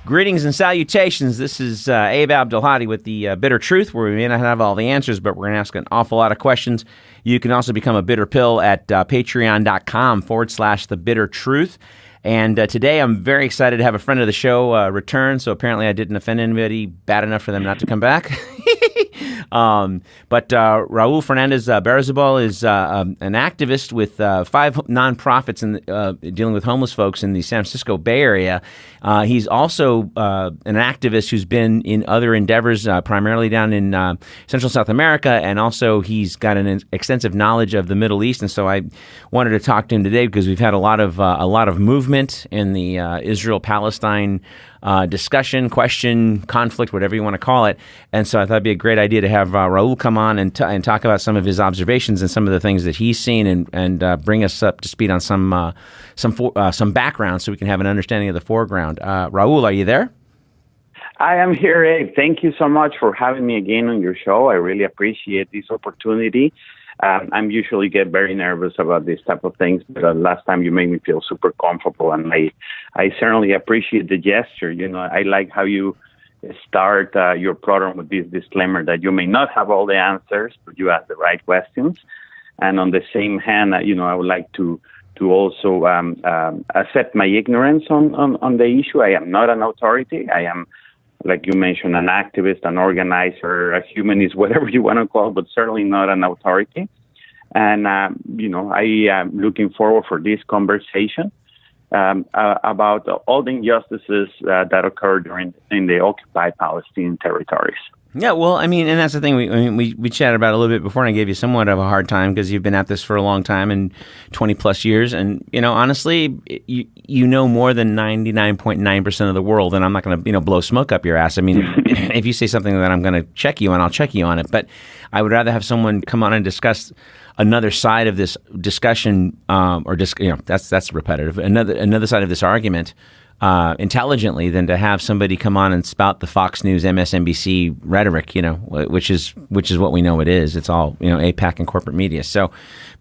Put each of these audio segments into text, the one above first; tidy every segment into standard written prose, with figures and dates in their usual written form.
Greetings and salutations. This is Abe Abdelhadi with the Bitter Truth, where we may not have all the answers, but we're going to ask an awful lot of questions. You can also become a Bitter Pill at patreon.com/The Bitter Truth. And today I'm very excited to have a friend of the show return. So apparently I didn't offend anybody bad enough for them not to come back. But Raúl Fernández-Berriozábal is an activist with 5 nonprofits dealing with homeless folks in the San Francisco Bay Area. He's also an activist who's been in other endeavors, primarily down in Central South America, and also he's got an extensive knowledge of the Middle East. And so I wanted to talk to him today because we've had a lot of movement in the Israel-Palestine discussion, question, conflict, whatever you want to call it. And so I thought it'd be a great idea to have Raúl come on and talk about some of his observations and some of the things that he's seen and bring us up to speed on some background so we can have an understanding of the foreground. Raúl, are you there? I am here, Abe. Thank you so much for having me again on your show. I really appreciate this opportunity. I'm usually get very nervous about this type of things, but last time you made me feel super comfortable, and I certainly appreciate the gesture. You know, I like how you start your program with this disclaimer that you may not have all the answers, but you ask the right questions. And on the same hand, I would like to also accept my ignorance on the issue. I am not an authority. I am, like you mentioned, an activist, an organizer, a humanist, whatever you want to call it, but certainly not an authority. And, I am looking forward for this conversation about all the injustices that occurred in the occupied Palestinian territories. Yeah, well, I mean, and that's the thing. We chatted about it a little bit before, and I gave you somewhat of a hard time because you've been at this for a long time and 20 plus years. And, honestly, you know more than 99.9% of the world, and I'm not going to, blow smoke up your ass. I mean, if you say something that I'm going to check you on, I'll check you on it. But I would rather have someone come on and discuss another side of this discussion, that's repetitive. Another side of this argument. Intelligently than to have somebody come on and spout the Fox News, MSNBC rhetoric, which is what we know it is. It's all, AIPAC and corporate media. So,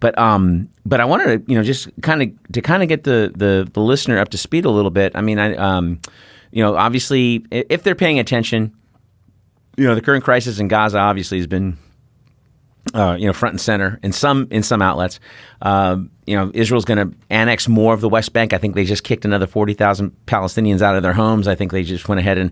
but I wanted to, just kind of get the listener up to speed a little bit. I mean, obviously, if they're paying attention, the current crisis in Gaza obviously has been, front and center in some outlets. Israel's going to annex more of the West Bank. I think they just kicked another 40,000 Palestinians out of their homes. I think they just went ahead and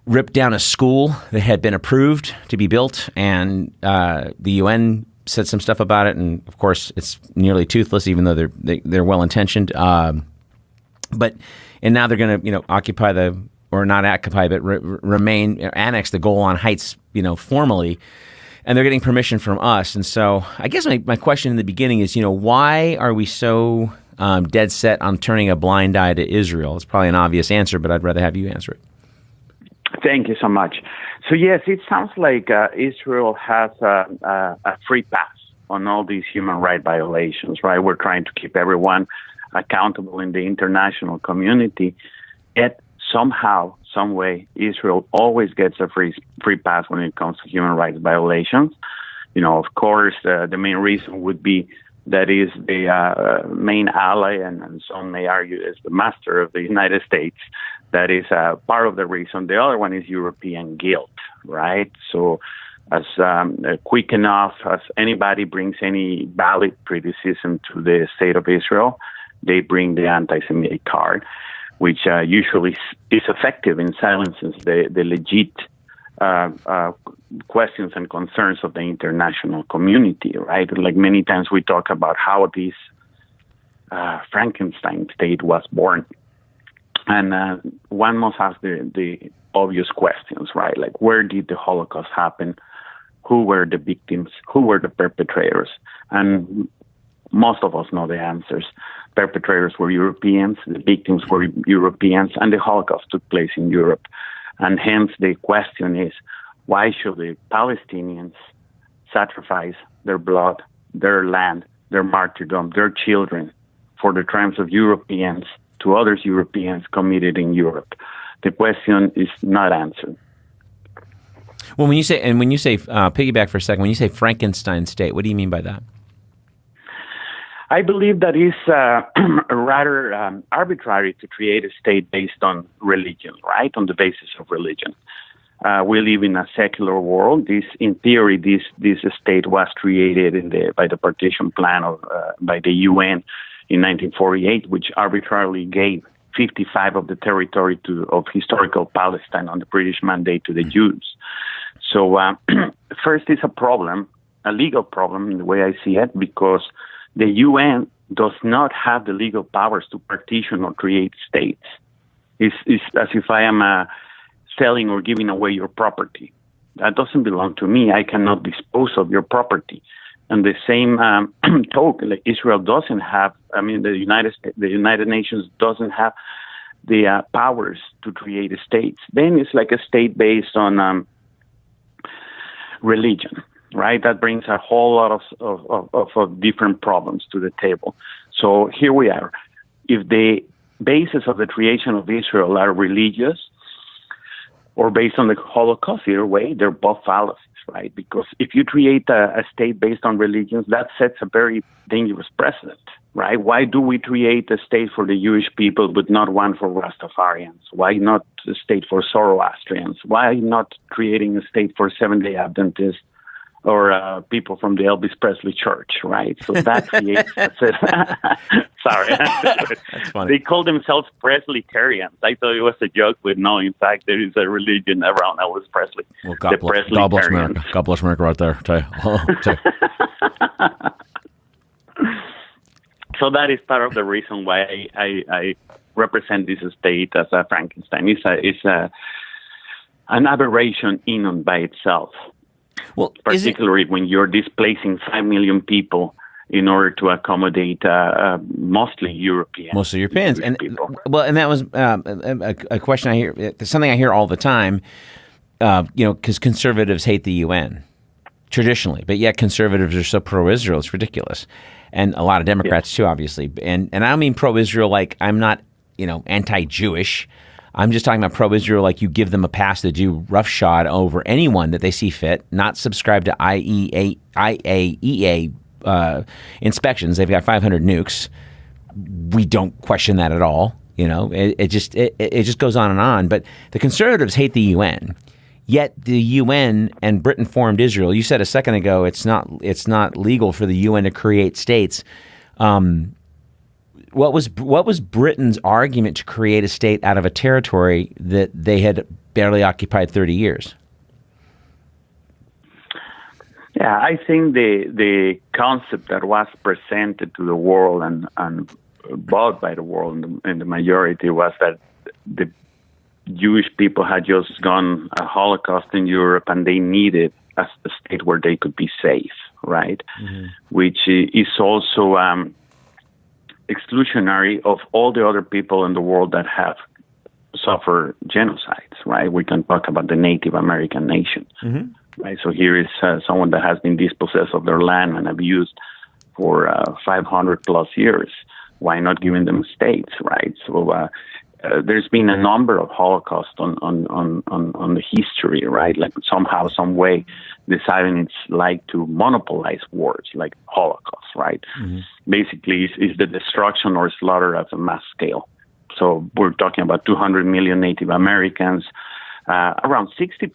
ripped down a school that had been approved to be built, and the UN said some stuff about it. And of course, it's nearly toothless, even though they're well intentioned. And now they're going to occupy remain annex the Golan Heights formally. And they're getting permission from us. And so I guess my question in the beginning is, why are we so dead set on turning a blind eye to Israel? It's probably an obvious answer, but I'd rather have you answer it. Thank you so much. So, yes, it sounds like Israel has a free pass on all these human rights violations, right? We're trying to keep everyone accountable in the international community. Yet somehow, some way, Israel always gets a free pass when it comes to human rights violations. Of course, the main reason would be that is the main ally, and some may argue is the master of the United States. That is part of the reason. The other one is European guilt, right? So as quick enough as anybody brings any valid criticism to the state of Israel, they bring the anti-Semitic card, which usually is effective in silencing the legit questions and concerns of the international community, right? Like many times we talk about how this Frankenstein state was born. And one must ask the obvious questions, right? Like, where did the Holocaust happen? Who were the victims? Who were the perpetrators? And most of us know the answers. Perpetrators were Europeans, the victims were Europeans, and the Holocaust took place in Europe. And hence the question is, why should the Palestinians sacrifice their blood, their land, their martyrdom, their children for the crimes of Europeans to other Europeans committed in Europe? The question is not answered. Well, when you say piggyback for a second, when you say Frankenstein state, what do you mean by that? I believe that is rather arbitrary to create a state based on religion, right? On the basis of religion. We live in a secular world. In theory, this state was created by the partition plan by the UN in 1948, which arbitrarily gave 55 of the territory of historical Palestine on the British mandate to the Jews. So first, it's a legal problem in the way I see it, because the UN does not have the legal powers to partition or create states. It's as if I am selling or giving away your property. That doesn't belong to me. I cannot dispose of your property. And the same token, like Israel doesn't have. I mean, the United Nations doesn't have the powers to create states. Then it's like a state based on religion, right? That brings a whole lot of different problems to the table. So here we are. If the basis of the creation of Israel are religious or based on the Holocaust, either way, they're both fallacies, right? Because if you create a state based on religions, that sets a very dangerous precedent, right? Why do we create a state for the Jewish people but not one for Rastafarians? Why not a state for Zoroastrians? Why not creating a state for Seventh-day Adventists or people from the Elvis Presley Church, right? So that creates... Sorry. That's funny. They call themselves Presbyterians. I thought it was a joke, but no, in fact, there is a religion around Elvis Presley. Well, God bless America. God bless America right there. Tell you. So that is part of the reason why I represent this state as a Frankenstein. It's an aberration in and by itself. Well, particularly when you're displacing 5 million people in order to accommodate mostly Europeans. And people. Well, and that was a question I hear. Something I hear all the time. Because conservatives hate the UN traditionally, but yet conservatives are so pro-Israel, it's ridiculous. And a lot of Democrats too, obviously. And I don't mean pro-Israel like I'm not anti-Jewish. I'm just talking about pro-Israel, like you give them a pass to do roughshod over anyone that they see fit, not subscribe to IAEA inspections. They've got 500 nukes. We don't question that at all. It just goes on and on. But the conservatives hate the UN. Yet the UN and Britain formed Israel. You said a second ago it's not legal for the UN to create states. What was Britain's argument to create a state out of a territory that they had barely occupied 30 years? Yeah, I think the concept that was presented to the world and bought by the world in the majority was that the Jewish people had just gone a Holocaust in Europe and they needed a state where they could be safe, right? Mm-hmm. Which is also exclusionary of all the other people in the world that have suffered genocides, right? We can talk about the Native American nation, right? So here is someone that has been dispossessed of their land and abused for 500 plus years. Why not giving them states, right? So there's been a number of Holocausts on the history, right? Like somehow, some way, deciding it's like to monopolize wars, like Holocaust, right? Mm-hmm. Basically, it's the destruction or slaughter at a mass scale. So we're talking about 200 million Native Americans. Around 60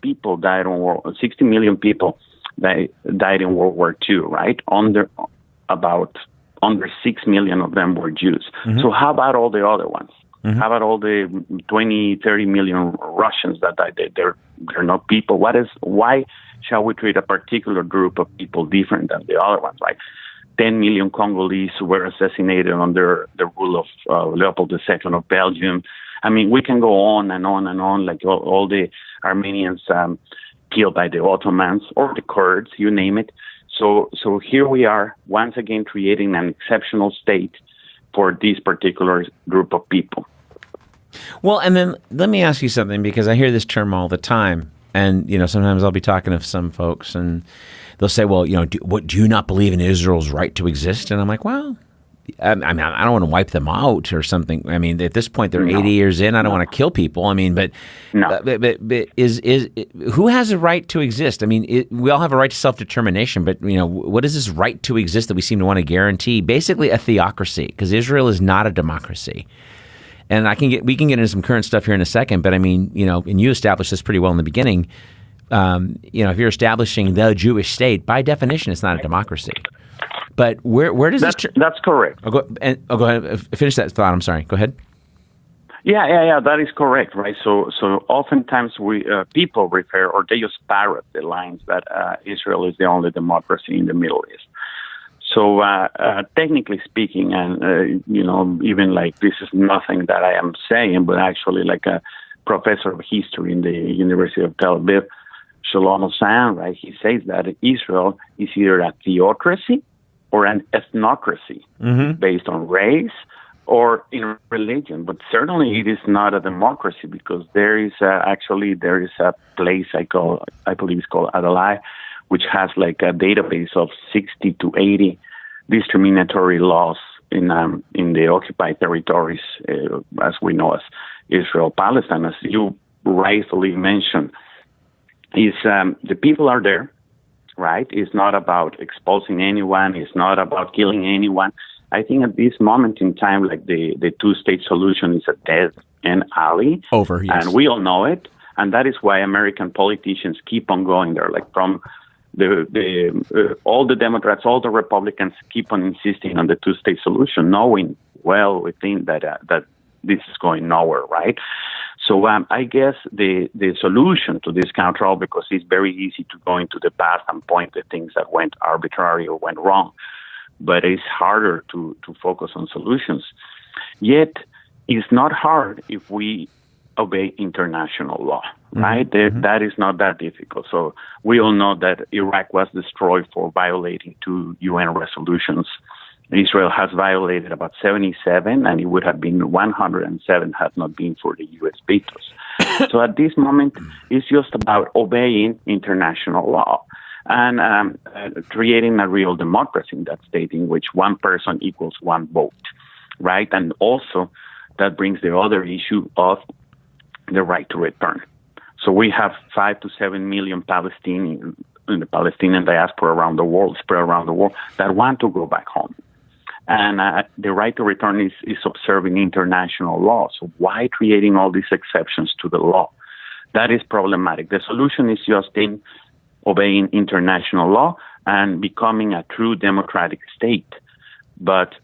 million people died in World War II, right? Under 6 million of them were Jews. Mm-hmm. So how about all the other ones? Mm-hmm. How about all the 20, 30 million Russians that died? They're not people. Why shall we treat a particular group of people different than the other ones? Like 10 million Congolese were assassinated under the rule of Leopold II of Belgium. I mean, we can go on and on and on, like all the Armenians killed by the Ottomans or the Kurds, you name it. So here we are, once again, creating an exceptional state for this particular group of people. Well, and then let me ask you something, because I hear this term all the time. And, sometimes I'll be talking to some folks and they'll say, well, do you not believe in Israel's right to exist? And I'm like, well, I mean, I don't want to wipe them out or something. I mean, at this point, they're 80 years in. I don't want to kill people. I mean, but is who has a right to exist? I mean, we all have a right to self-determination, but what is this right to exist that we seem to want to guarantee? Basically, a theocracy, because Israel is not a democracy. And we can get into some current stuff here in a second. But I mean, and you established this pretty well in the beginning. If you're establishing the Jewish state, by definition, it's not a democracy. But where does that's correct. Go ahead. Finish that thought. I'm sorry. Go ahead. Yeah. That is correct, right? So oftentimes people refer, or they just parrot the lines that Israel is the only democracy in the Middle East. So technically speaking, and even like this is nothing that I am saying, but actually like a professor of history in the University of Tel Aviv, Shalom Hossein, right? He says that Israel is either a theocracy or an ethnocracy based on race or in religion. But certainly it is not a democracy, because there is a place I believe it's called Abdelhadi, which has like a database of 60 to 80 discriminatory laws in the occupied territories, as we know as Israel, Palestine. As you rightfully mentioned, is the people are there, right? It's not about exposing anyone. It's not about killing anyone. I think at this moment in time, like the two-state solution is a dead end alley. Over, yes. And we all know it. And that is why American politicians keep on going there. Like from all the Democrats, all the Republicans keep on insisting on the two-state solution, knowing well within that this is going nowhere, right? So I guess the solution to this control, because it's very easy to go into the past and point the things that went arbitrary or went wrong, but it's harder to focus on solutions. Yet, it's not hard if we obey international law, right? That is not that difficult. So we all know that Iraq was destroyed for violating 2 UN resolutions. Israel has violated about 77, and it would have been 107 had not been for the U.S. vetoes. So at this moment, it's just about obeying international law and creating a real democracy in that state in which one person equals one vote, right? And also that brings the other issue of the right to return. So we have 5 to 7 million Palestinians in the Palestinian diaspora around the world, spread around the world, that want to go back home. And the right to return is observing international law. So why creating all these exceptions to the law? That is problematic. The solution is just in obeying international law and becoming a true democratic state. But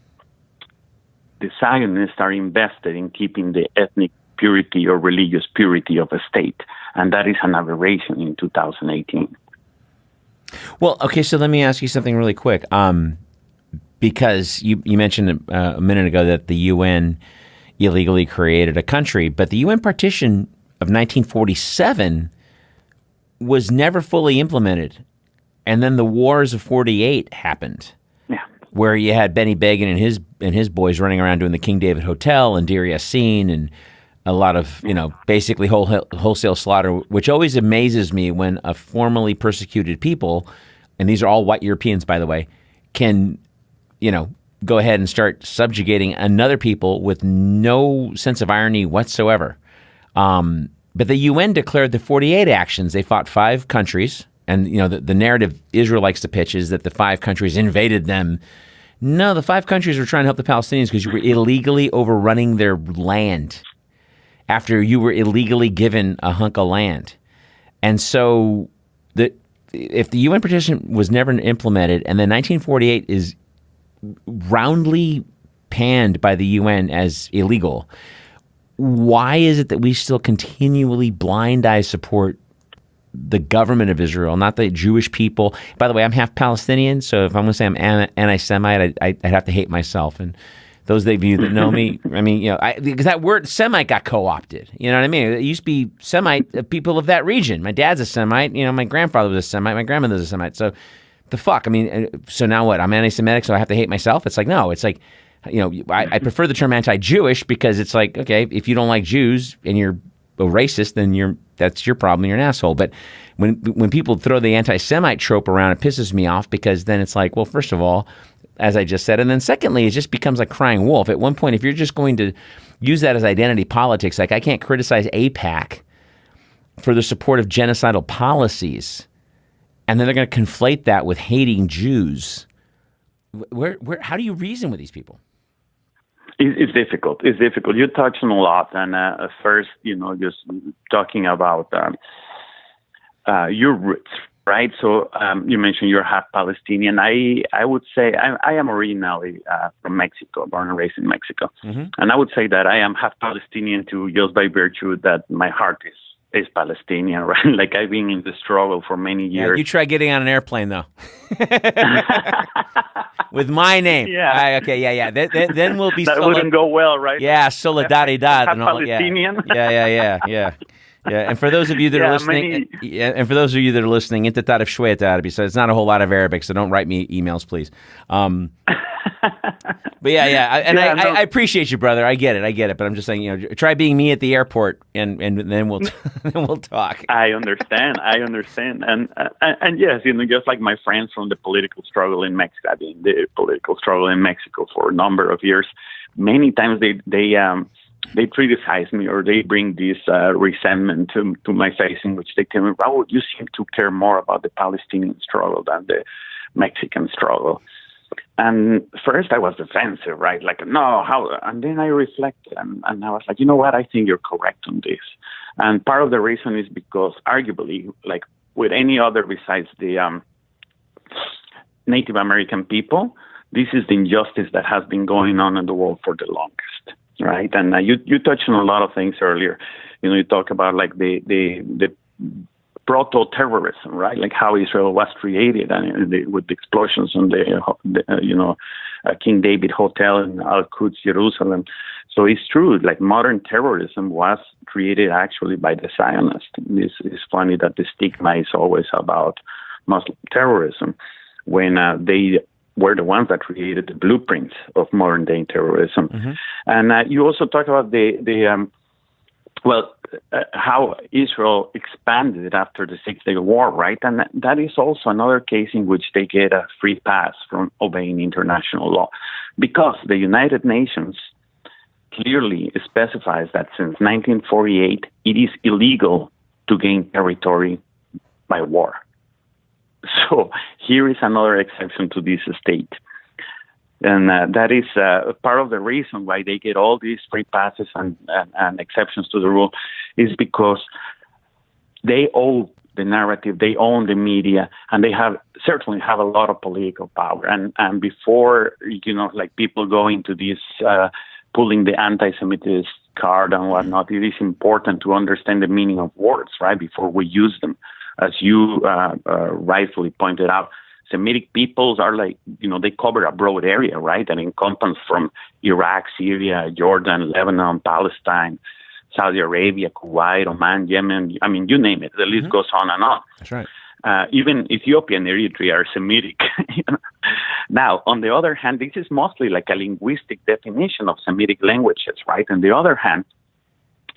the Zionists are invested in keeping the ethnic purity or religious purity of a state. And that is an aberration in 2018. Well, okay, so let me ask you something really quick. Because you mentioned a minute ago that the UN illegally created a country, but the UN partition of 1947 was never fully implemented. And then the wars of 48 happened, where you had Benny Begin and his boys running around doing the King David Hotel and Deir Yassin and a lot of, basically wholesale slaughter, which always amazes me when a formerly persecuted people, and these are all white Europeans, by the way, can go ahead and start subjugating another people with no sense of irony whatsoever. But the UN declared the 48 actions. They fought 5 countries. And, the narrative Israel likes to pitch is that the 5 countries invaded them. No, the 5 countries were trying to help the Palestinians because you were illegally overrunning their land after you were illegally given a hunk of land. And so if the UN partition was never implemented, and then 1948 is roundly panned by the UN as illegal, why is it that we still continually blind eye support the government of Israel, not the Jewish people? By the way, I'm half Palestinian, so if I'm going to say I'm anti-Semite, I'd have to hate myself. And those of you that know me, because that word Semite got co-opted. You know what I mean? It used to be Semite, people of that region. My dad's a Semite. My grandfather was a Semite. My grandmother's a Semite. So the fuck? So now what? I'm anti-Semitic, so I have to hate myself? It's like, no. It's like, I prefer the term anti-Jewish because it's like, okay, if you don't like Jews and you're a racist, then that's your problem. You're an asshole. But when people throw the anti-Semite trope around, it pisses me off because then it's like, well, first of all, as I just said. And then secondly, it just becomes a crying wolf. At one point, if you're just going to use that as identity politics, like I can't criticize AIPAC for the support of genocidal policies, and then they're going to conflate that with hating Jews. How do you reason with these people? It's difficult. It's difficult. You touched on a lot, and first, just talking about your roots, right? So you mentioned you're half Palestinian. I would say I am originally from Mexico, born and raised in Mexico, and I would say that I am half Palestinian too, just by virtue that my heart is Palestinian, right? Like I've been in the struggle for many years. Yeah, you try getting on an airplane though. With my name. Yeah. Okay, yeah. Then we'll be... That wouldn't go well, right? Yeah, solidaridad. Half Palestinian. Yeah. And for those of you that are listening, inte tarif shweta Arabi, so it's not a whole lot of Arabic, so don't write me emails, please. But I appreciate you, brother. I get it. But I'm just saying, try being me at the airport, and then we'll we'll talk. I understand, and yes, just like my friends from the political struggle in Mexico, I've been the political struggle in Mexico for a number of years. Many times they criticize me, or they bring this resentment to my face, in which they tell me, Raúl, you seem to care more about the Palestinian struggle than the Mexican struggle. And first I was defensive, right? Like, no, how? And then I reflected, and I was like, you know what? I think you're correct on this. And part of the reason is because, arguably, like with any other besides the Native American people, this is the injustice that has been going on in the world for the longest, right? And you touched on a lot of things earlier. You talk about like the proto-terrorism, right? Like how Israel was created, and with the explosions on the King David Hotel in Al-Quds, Jerusalem. So it's true, like modern terrorism was created actually by the Zionists. It's funny that the stigma is always about Muslim terrorism, when they were the ones that created the blueprints of modern-day terrorism. And you also talk about how Israel expanded after the Six-Day War, right? And that is also another case in which they get a free pass from obeying international law, because the United Nations clearly specifies that since 1948, it is illegal to gain territory by war. So here is another exception to this state. And that is part of the reason why they get all these free passes and exceptions to the rule, is because they own the narrative, they own the media, and they certainly have a lot of political power. And before, like people go into this pulling the anti-Semitic card and whatnot, it is important to understand the meaning of words, right, before we use them. As you rightfully pointed out, Semitic peoples are like, they cover a broad area, right? And encompass from Iraq, Syria, Jordan, Lebanon, Palestine, Saudi Arabia, Kuwait, Oman, Yemen. I mean, you name it. The list goes on and on. That's right. Even Ethiopia and Eritrea are Semitic. Now, on the other hand, this is mostly like a linguistic definition of Semitic languages, right? On the other hand,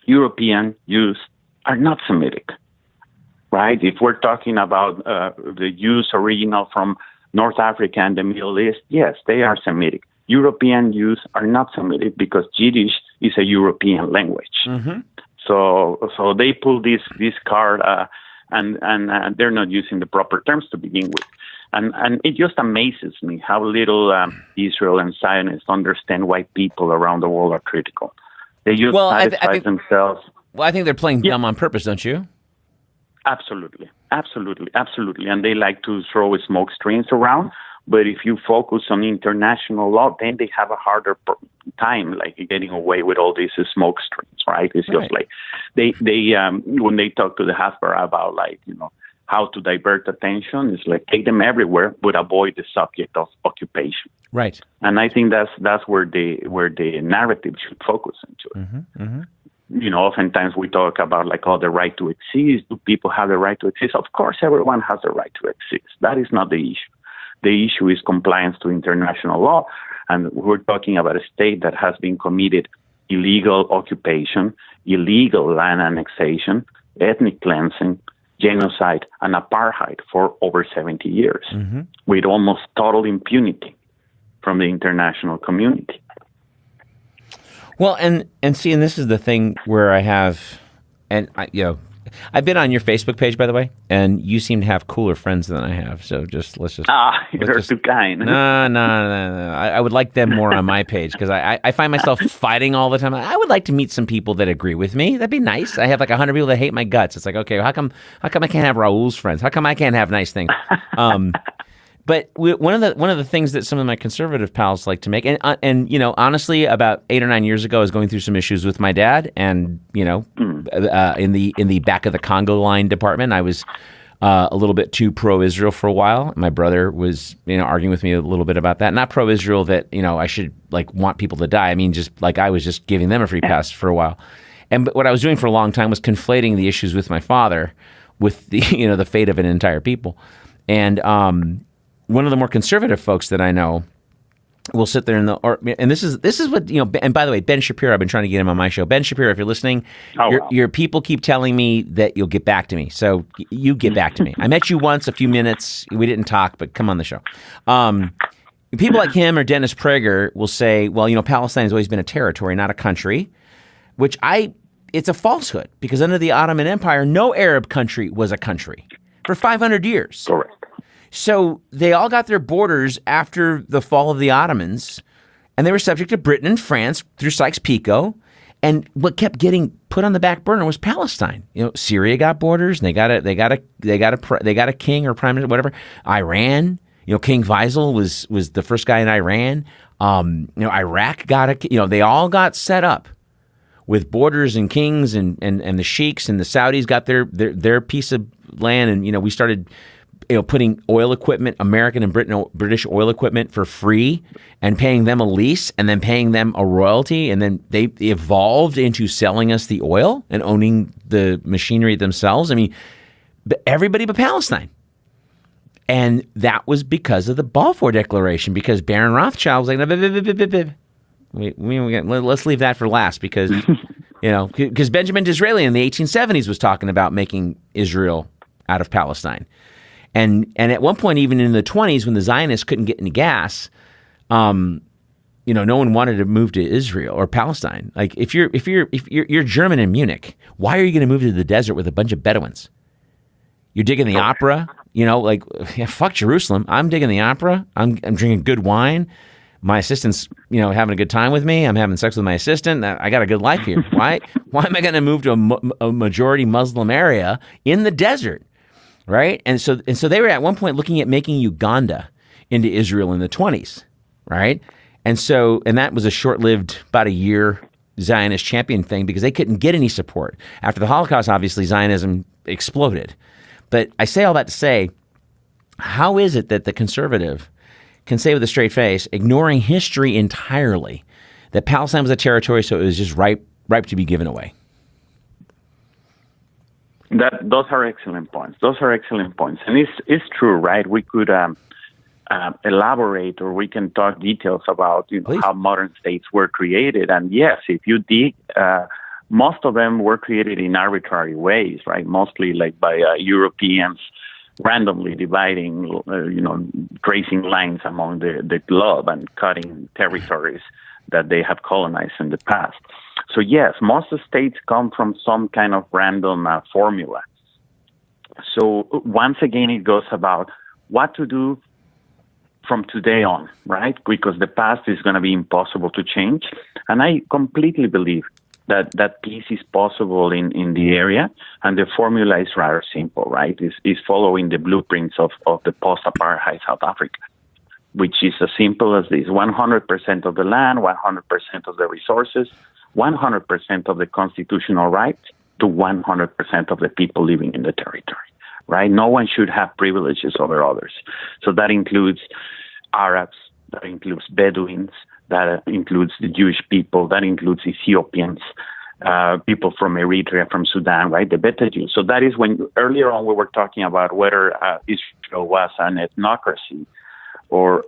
European Jews are not Semitic. Right? If we're talking about the Jews original from North Africa and the Middle East, yes, they are Semitic. European Jews are not Semitic because Yiddish is a European language. So they pull this card, and they're not using the proper terms to begin with. And it just amazes me how little Israel and Zionists understand why people around the world are critical. They just satisfy themselves. Well, I think they're playing dumb on purpose, don't you? Absolutely. And they like to throw smoke screens around. But if you focus on international law, then they have a harder time, like getting away with all these smoke screens, right? It's just like they when they talk to the Hasbara about how to divert attention, it's like take them everywhere, but avoid the subject of occupation. Right. And I think that's where the narrative should focus into. Oftentimes we talk about the right to exist. Do people have the right to exist? Of course, everyone has the right to exist. That is not the issue. The issue is compliance to international law. And we're talking about a state that has been committed illegal occupation, illegal land annexation, ethnic cleansing, genocide, and apartheid for over 70 years with almost total impunity. from the international community. Well, and see, and this is the thing where I have, and I've been on your Facebook page, by the way, and you seem to have cooler friends than I have. So let's just. You're too kind. No. I would like them more on my page because I find myself fighting all the time. I would like to meet some people that agree with me. That'd be nice. I have like 100 people that hate my guts. It's like, okay, how come I can't have Raúl's friends? How come I can't have nice things? But one of the things that some of my conservative pals like to make, and honestly, about 8 or 9 years ago, I was going through some issues with my dad, and in the back of the Congo line department, I was a little bit too pro-Israel for a while. My brother was arguing with me a little bit about that. Not pro-Israel that I should want people to die. I mean, just like I was just giving them a free pass for a while. And what I was doing for a long time was conflating the issues with my father with the the fate of an entire people, and one of the more conservative folks that I know will sit there and this is what and by the way, Ben Shapiro, I've been trying to get him on my show. Ben Shapiro, if you're listening, your people keep telling me that you'll get back to me, so you get back to me. I met you once, a few minutes, we didn't talk, but come on the show. People like him or Dennis Prager will say, well, Palestine has always been a territory, not a country, which it's a falsehood, because under the Ottoman Empire, no Arab country was a country for 500 years. Correct. So they all got their borders after the fall of the Ottomans, and they were subject to Britain and France through Sykes-Picot. And what kept getting put on the back burner was Palestine. Syria got borders, and they got a king or prime minister, whatever. Iran, King Faisal was the first guy in Iran. Iraq got they all got set up with borders and kings and the sheiks, and the Saudis got their piece of land, and we started putting oil equipment, American and British oil equipment, for free, and paying them a lease, and then paying them a royalty, and then they evolved into selling us the oil and owning the machinery themselves. I mean, everybody but Palestine. And that was because of the Balfour Declaration, because Baron Rothschild was like, let's leave that for last, because because Benjamin Disraeli in the 1870s was talking about making Israel out of Palestine. And at one point, even in the 20s, when the Zionists couldn't get any gas, no one wanted to move to Israel or Palestine. Like if you're German in Munich, why are you going to move to the desert with a bunch of Bedouins? You're digging the opera, fuck Jerusalem. I'm digging the opera. I'm drinking good wine. My assistant's, having a good time with me. I'm having sex with my assistant. I got a good life here. Why am I going to move to a majority Muslim area in the desert? Right? And so they were at one point looking at making Uganda into Israel in the 20s, right? And that was a short-lived, about a year Zionist champion thing, because they couldn't get any support. After the Holocaust, obviously, Zionism exploded. But I say all that to say, how is it that the conservative can say with a straight face, ignoring history entirely, that Palestine was a territory, so it was just ripe to be given away? Those are excellent points. And it's true, right? We could elaborate, or we can talk details about how modern states were created. And yes, if you dig, most of them were created in arbitrary ways, right? Mostly like by Europeans randomly dividing, tracing lines among the globe and cutting territories that they have colonized in the past. So yes, most of the states come from some kind of random formula. So once again, it goes about what to do from today on, right? Because the past is going to be impossible to change. And I completely believe that peace is possible in the area. And the formula is rather simple, right? Is following the blueprints of the post-apartheid South Africa, which is as simple as this: 100% of the land, 100% of the resources, 100% of the constitutional rights to 100% of the people living in the territory, right? No one should have privileges over others. So that includes Arabs, that includes Bedouins, that includes the Jewish people, that includes Ethiopians, people from Eritrea, from Sudan, right? The Beta Jews. So that is when earlier on we were talking about whether Israel was an ethnocracy or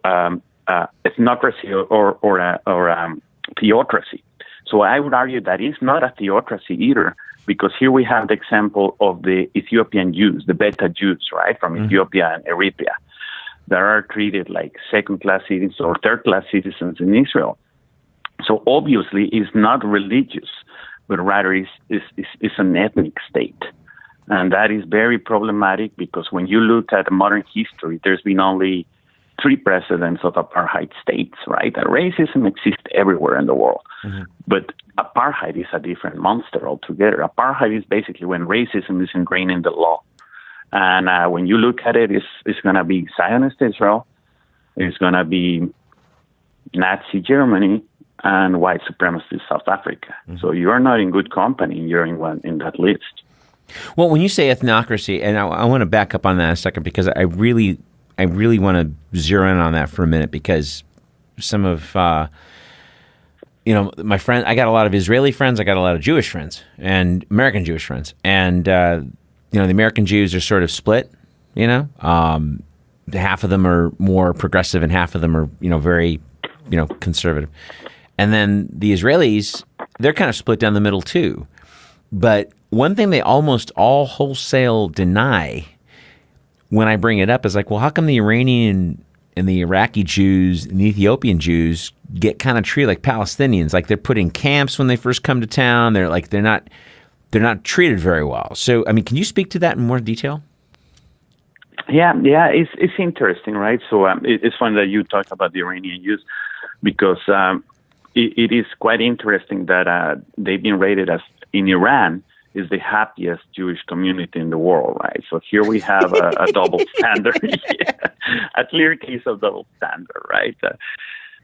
theocracy. So I would argue that it's not a theocracy either, because here we have the example of the Ethiopian Jews, the Beta Jews, right, from Ethiopia and Eritrea. that are treated like second-class citizens or third-class citizens in Israel. So obviously, it's not religious, but rather is an ethnic state. And that is very problematic because when you look at modern history, there's been only 3 presidents of apartheid states, right? Racism exists everywhere in the world. Mm-hmm. But apartheid is a different monster altogether. Apartheid is basically when racism is ingrained in the law. And when you look at it, it's going to be Zionist Israel, it's going to be Nazi Germany, and white supremacist South Africa. Mm-hmm. So you're not in good company. You're in that list. Well, when you say ethnocracy, and I want to back up on that a second because I really want to zero in on that for a minute because some of my friends, I got a lot of Israeli friends, I got a lot of Jewish friends, and American Jewish friends, and the American Jews are sort of split. Half of them are more progressive, and half of them are very conservative, and then the Israelis, they're kind of split down the middle too. But one thing they almost all wholesale deny when I bring it up is like, well, how come the Iranian and the Iraqi Jews and the Ethiopian Jews get kind of treated like Palestinians? Like they're put in camps when they first come to town. They're not treated very well. So, I mean, can you speak to that in more detail? Yeah, it's interesting, right? So it's funny that you talk about the Iranian Jews because it is quite interesting that they've been rated as in Iran is the happiest Jewish community in the world, right? So here we have a double standard, a clear case of double standard, right?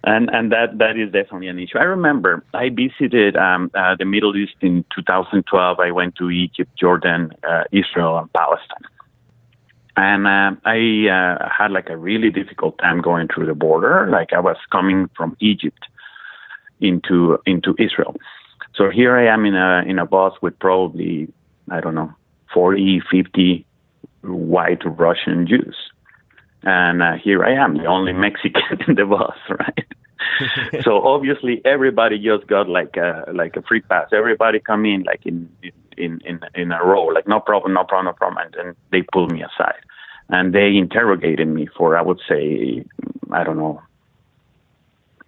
And that is definitely an issue. I remember I visited the Middle East in 2012. I went to Egypt, Jordan, Israel, and Palestine. And I had like a really difficult time going through the border. Like I was coming from Egypt into Israel. So here I am in a bus with probably, 40, 50 white Russian Jews. And here I am, the only Mexican in the bus, right? So obviously everybody just got like a free pass. Everybody come in like in a row, like no problem. And then they pulled me aside and they interrogated me for, I would say,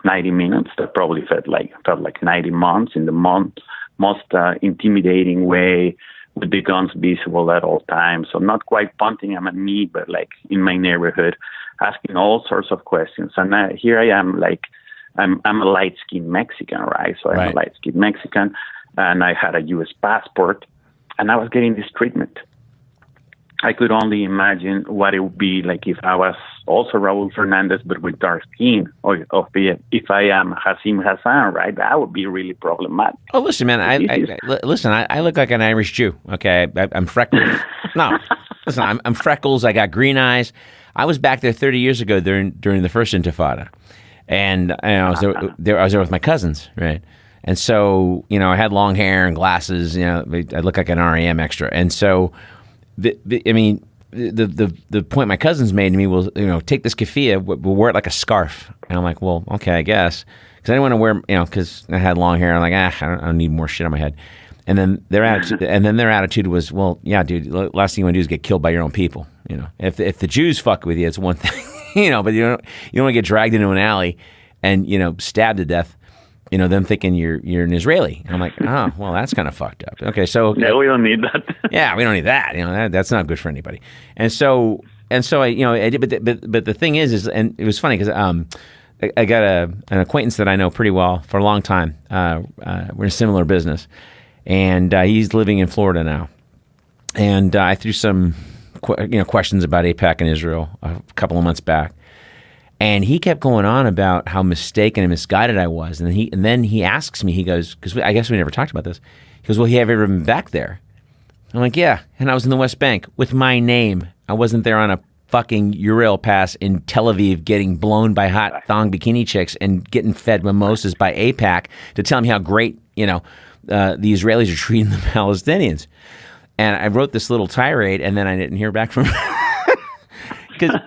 90 minutes. That probably felt like 90 months in the most intimidating way, with the guns visible at all times. So not quite pointing them at me, but like in my neighborhood, asking all sorts of questions. And here I am, like I'm a light-skinned Mexican, right? So I'm a light-skinned Mexican, and I had a U.S. passport, and I was getting this treatment. I could only imagine what it would be like if I was also Raúl Fernández, but with dark skin, or if I am Hassim Hassan, right? That would be really problematic. Oh, listen, man, I look like an Irish Jew, okay? I'm freckles. No, listen, I'm freckles. I got green eyes. I was back there 30 years ago during the first Intifada, and I was there with my cousins, right? And so, I had long hair and glasses. I look like an REM extra, and so. The point my cousins made to me was, take this keffiyeh, we'll wear it like a scarf. And I'm like, well, okay, I guess. Because I didn't want to wear, because I had long hair. I'm like, I don't need more shit on my head. And then their attitude was, well, yeah, dude, last thing you want to do is get killed by your own people. If the Jews fuck with you, it's one thing, but you don't want to get dragged into an alley and, stabbed to death. Them thinking you're an Israeli. And I'm like, oh, well, that's kind of fucked up. Okay, so yeah, we don't need that. Yeah, we don't need that. That's not good for anybody. And so I, but the thing is, and it was funny because I got an acquaintance that I know pretty well for a long time. We're in a similar business, and he's living in Florida now. And I threw some questions about AIPAC and Israel a couple of months back. And he kept going on about how mistaken and misguided I was. And then he asks me, he goes, because I guess we never talked about this. He goes, well, have you ever been back there? I'm like, yeah. And I was in the West Bank with my name. I wasn't there on a fucking Uriel pass in Tel Aviv getting blown by hot thong bikini chicks and getting fed mimosas by AIPAC to tell me how great, the Israelis are treating the Palestinians. And I wrote this little tirade, and then I didn't hear back from him. Because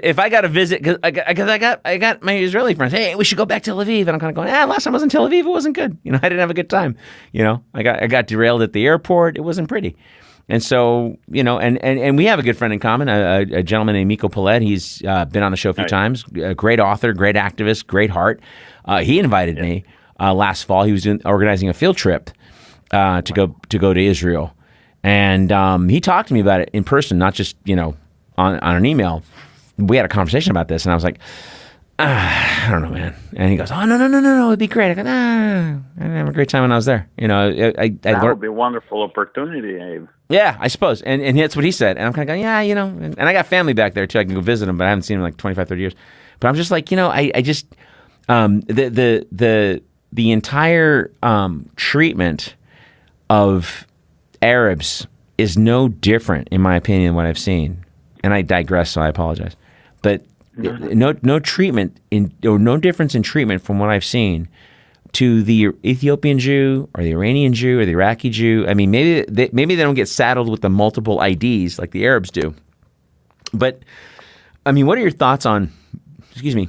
if I got to visit, because I got my Israeli friends, hey, we should go back to Tel Aviv, and I'm kind of going, last time I was in Tel Aviv, it wasn't good. I didn't have a good time. I got derailed at the airport. It wasn't pretty. And so, and we have a good friend in common, a gentleman named Miko Paulette. He's been on the show a few times. A great author, great activist, great heart. He invited me last fall. He was organizing a field trip to go to Israel. And he talked to me about it in person, not just, on an email. We had a conversation about this, and I was like, I don't know, man. And he goes, oh, no, it'd be great. I go, I didn't have a great time when I was there. That would be a wonderful opportunity, Abe. Yeah, I suppose. And that's what he said. And I'm kind of going, and I got family back there too. I can go visit them, but I haven't seen them in like 25, 30 years. But I'm just like, I just, the entire treatment of Arabs is no different, in my opinion, than what I've seen. And I digress, so I apologize. But no treatment or no difference in treatment from what I've seen to the Ethiopian Jew or the Iranian Jew or the Iraqi Jew. I mean, maybe they don't get saddled with the multiple IDs like the Arabs do. But I mean, what are your thoughts on? Excuse me.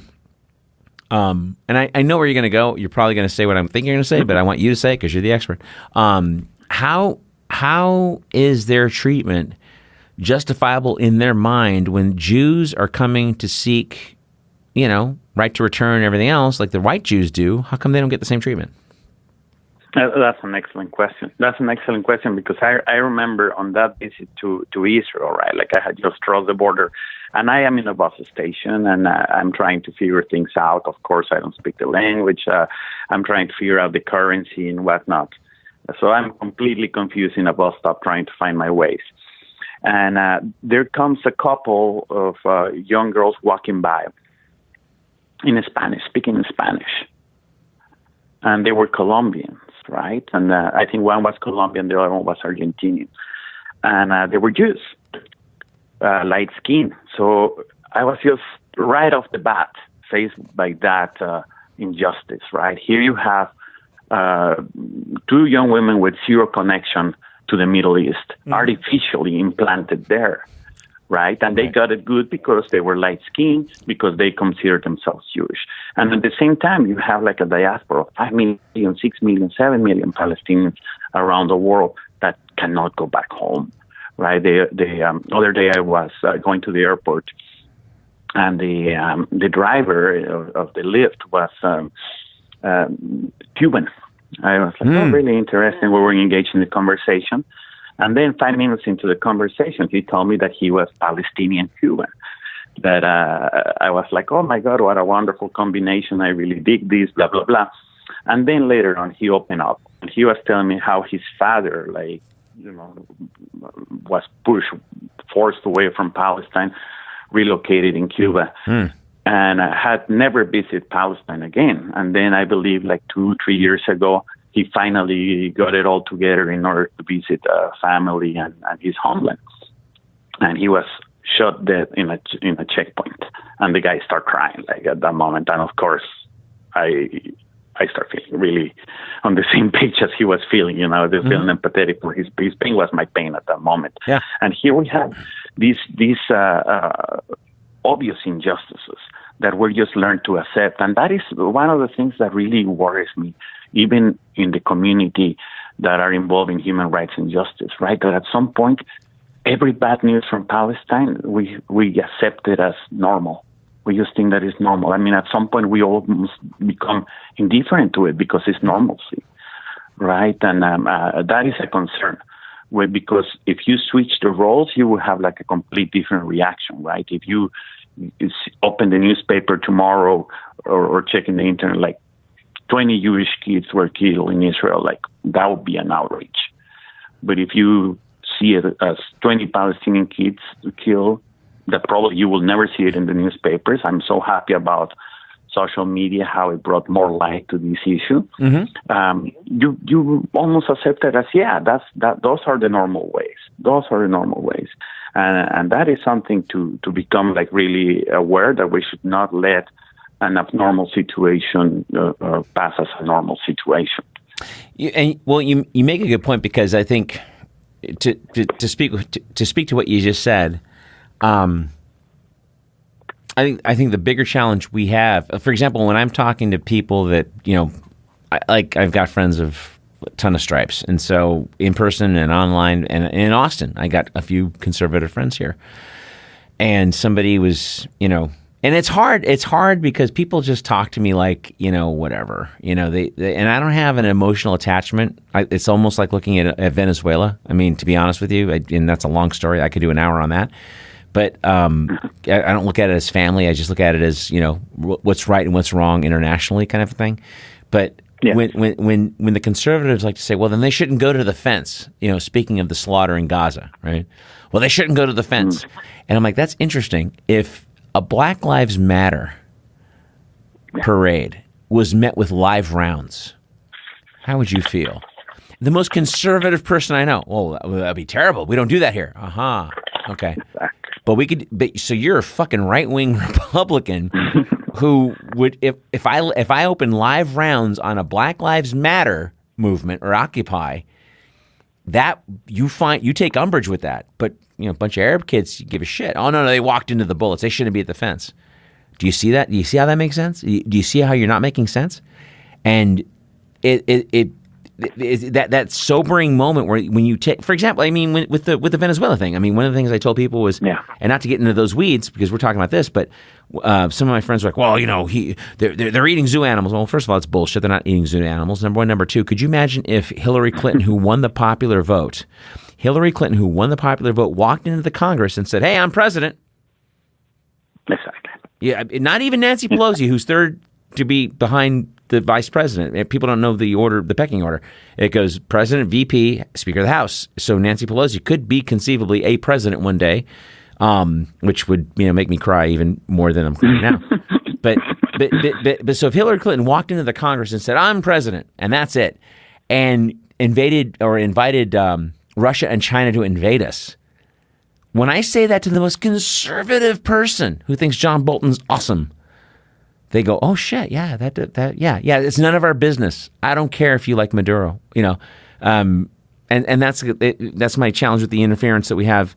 And I know where you're going to go. You're probably going to say what I'm thinking you're going to say, but I want you to say it because you're the expert. How is their treatment justifiable in their mind when Jews are coming to seek, right to return and everything else like the white Jews do? How come they don't get the same treatment? That's an excellent question. Because I remember on that visit to Israel, right? Like I had just crossed the border, and I am in a bus station, and I'm trying to figure things out. Of course, I don't speak the language. I'm trying to figure out the currency and whatnot. So I'm completely confused in a bus stop trying to find my ways. And there comes a couple of young girls walking by in Spanish, speaking in Spanish. And they were Colombians, right? And I think one was Colombian, the other one was Argentinian. And they were Jews, light skin. So I was just right off the bat faced by that injustice, right? Here you have two young women with zero connection to the Middle East, artificially implanted there, right? And they got it good because they were light-skinned, because they considered themselves Jewish. And at the same time, you have like a diaspora of 5 million, 6 million, 7 million Palestinians around the world that cannot go back home, right? The other day I was going to the airport, and the driver of the Lyft was Cuban. I was like, really interesting. We were engaged in the conversation. And then 5 minutes into the conversation, he told me that he was Palestinian Cuban. That I was like, oh my God, what a wonderful combination. I really dig this, blah, blah, blah. And then later on, he opened up. And he was telling me how his father, was forced away from Palestine, relocated in Cuba. And had never visited Palestine again. And then I believe 2-3 years ago, he finally got it all together in order to visit family and his homeland. And he was shot dead in a checkpoint. And the guy started crying at that moment. And of course, I started feeling really on the same page as he was feeling, just feeling empathetic for his pain was my pain at that moment. Yeah. And here we have these obvious injustices that we just learned to accept. And that is one of the things that really worries me, even in the community that are involved in human rights and justice, right? That at some point, every bad news from Palestine, we accept it as normal. We just think that it's normal. I mean, at some point, we almost become indifferent to it because it's normalcy, right? And that is a concern. Because if you switch the roles, you will have a complete different reaction, right? If you open the newspaper tomorrow or check in the internet, 20 Jewish kids were killed in Israel, that would be an outrage. But if you see it as 20 Palestinian kids killed, that probably you will never see it in the newspapers. I'm so happy about social media, how it brought more light to this issue. You almost accept it as, those are the normal ways. Those are the normal ways. And that is something to become really aware that we should not let an abnormal situation pass as a normal situation. You make a good point, because I think to speak to what you just said, I think the bigger challenge we have, for example, when I'm talking to people that I've got friends of a ton of stripes. And so in person and online and in Austin, I got a few conservative friends here. And somebody was, and it's hard because people just talk to me like, whatever, they and I don't have an emotional attachment. It's almost like looking at Venezuela. I mean, to be honest with you, and that's a long story. I could do an hour on that. But I don't look at it as family. I just look at it as, what's right and what's wrong internationally kind of a thing. But yeah. When the conservatives like to say, well, then they shouldn't go to the fence, speaking of the slaughter in Gaza, right? Well, they shouldn't go to the fence. And I'm like, that's interesting. If a Black Lives Matter parade was met with live rounds, how would you feel? The most conservative person I know. Oh, that'd be terrible. We don't do that here. Okay. But so you're a fucking right-wing Republican who would, if I open live rounds on a Black Lives Matter movement or Occupy, that you take umbrage with that. But a bunch of Arab kids give a shit. Oh no, they walked into the bullets. They shouldn't be at the fence. Do you see that? Do you see how that makes sense? Do you see how you're not making sense? And that sobering moment where when you take, for example, I mean, with the Venezuela thing, I mean, one of the things I told people was, and not to get into those weeds because we're talking about this, but some of my friends were like, well, they're eating zoo animals. Well, first of all, it's bullshit. They're not eating zoo animals. Number one. Number two, could you imagine if Hillary Clinton, who won the popular vote, walked into the Congress and said, hey, I'm president. Exactly. Yeah, not even Nancy Pelosi, who's third to be behind the vice president. People don't know the pecking order. It goes President, VP, Speaker of the House. So Nancy Pelosi could be conceivably a president one day, which would make me cry even more than I'm crying now. But so if Hillary Clinton walked into the Congress and said, I'm president, and that's it, and invited Russia and China to invade us. When I say that to the most conservative person who thinks John Bolton's awesome, they go, "Oh shit, yeah, yeah, it's none of our business. I don't care if you like Maduro, and that's my challenge with the interference that we have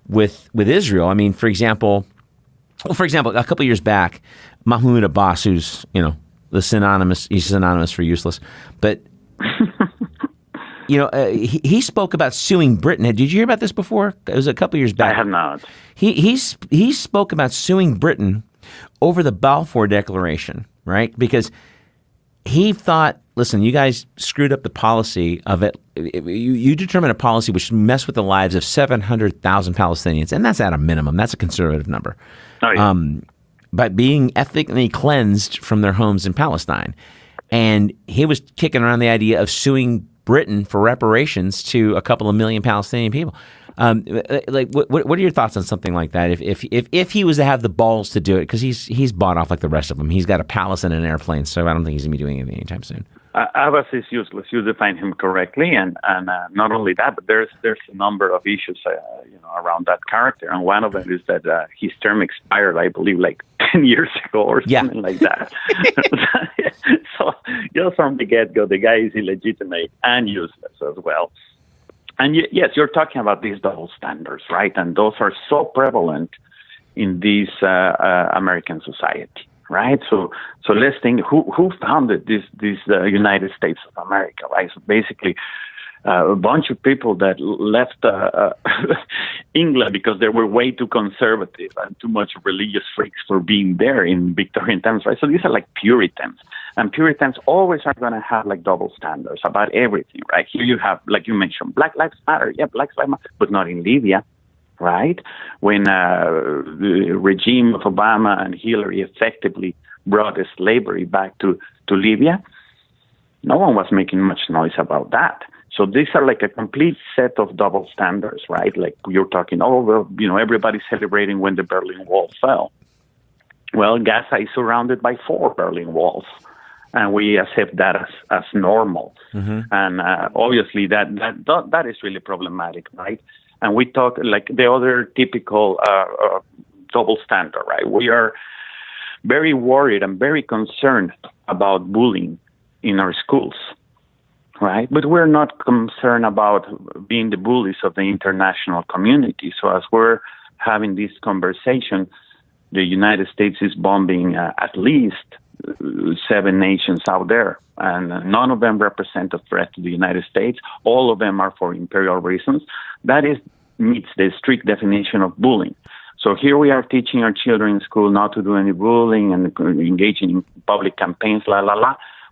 with Israel. I mean, for example, a couple of years back, Mahmoud Abbas, who's he's synonymous for useless, but he spoke about suing Britain. Did you hear about this before? It was a couple of years back. I have not. He spoke about suing Britain over the Balfour Declaration, right? Because he thought, listen, you guys screwed up the policy of it. You determined a policy which messed with the lives of 700,000 Palestinians, and that's at a minimum. That's a conservative number. Oh, yeah. By being ethnically cleansed from their homes in Palestine. And he was kicking around the idea of suing Britain for reparations to a couple of million Palestinian people. What are your thoughts on something like that? If he was to have the balls to do it, because he's bought off like the rest of them. He's got a palace and an airplane, so I don't think he's gonna be doing anything anytime soon. Abbas is useless. You define him correctly, and not only that, but there's a number of issues around that character, and one of them is that his term expired, I believe, like 10 years ago or something like that. So just from the get-go, the guy is illegitimate and useless as well. And yes, you're talking about these double standards, right? And those are so prevalent in this American society, right? So let's think who founded this United States of America, right? So basically, a bunch of people that left England because they were way too conservative and too much religious freaks for being there in Victorian times, right? So these are like Puritans. And Puritans always are going to have like double standards about everything, right? Here you have, like you mentioned, Black Lives Matter. Yeah, Black Lives Matter, but not in Libya, right? When the regime of Obama and Hillary effectively brought slavery back to Libya, no one was making much noise about that. So these are like a complete set of double standards, right? Like you're talking, everybody's celebrating when the Berlin Wall fell. Well, Gaza is surrounded by 4 Berlin Walls, and we accept that as normal. Mm-hmm. And obviously that is really problematic, right? And we talk like the other typical double standard, right? We are very worried and very concerned about bullying in our schools. Right, but we're not concerned about being the bullies of the international community. So as we're having this conversation, the United States is bombing at least 7 nations out there, and none of them represent a threat to the United States. All of them are for imperial reasons. That meets the strict definition of bullying. So here we are teaching our children in school not to do any bullying and engaging in public campaigns,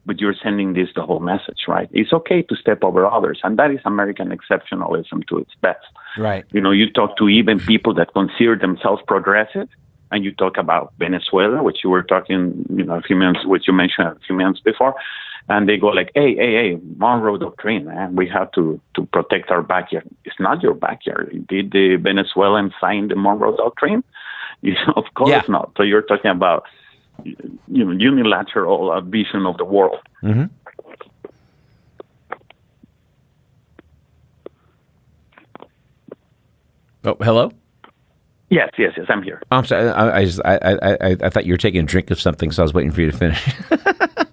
but you're sending this the whole message, right? It's okay to step over others, and that is American exceptionalism to its best. Right. You talk to even people that consider themselves progressive, and you talk about Venezuela, which you were talking, which you mentioned a few minutes before, and they go like, hey, Monroe Doctrine, man, we have to protect our backyard. It's not your backyard. Did the Venezuelans sign the Monroe Doctrine? Of course not. So you're talking about unilateral vision of the world. Mm-hmm. Oh, hello? Yes, I'm here. I'm sorry. I thought you were taking a drink of something, so I was waiting for you to finish.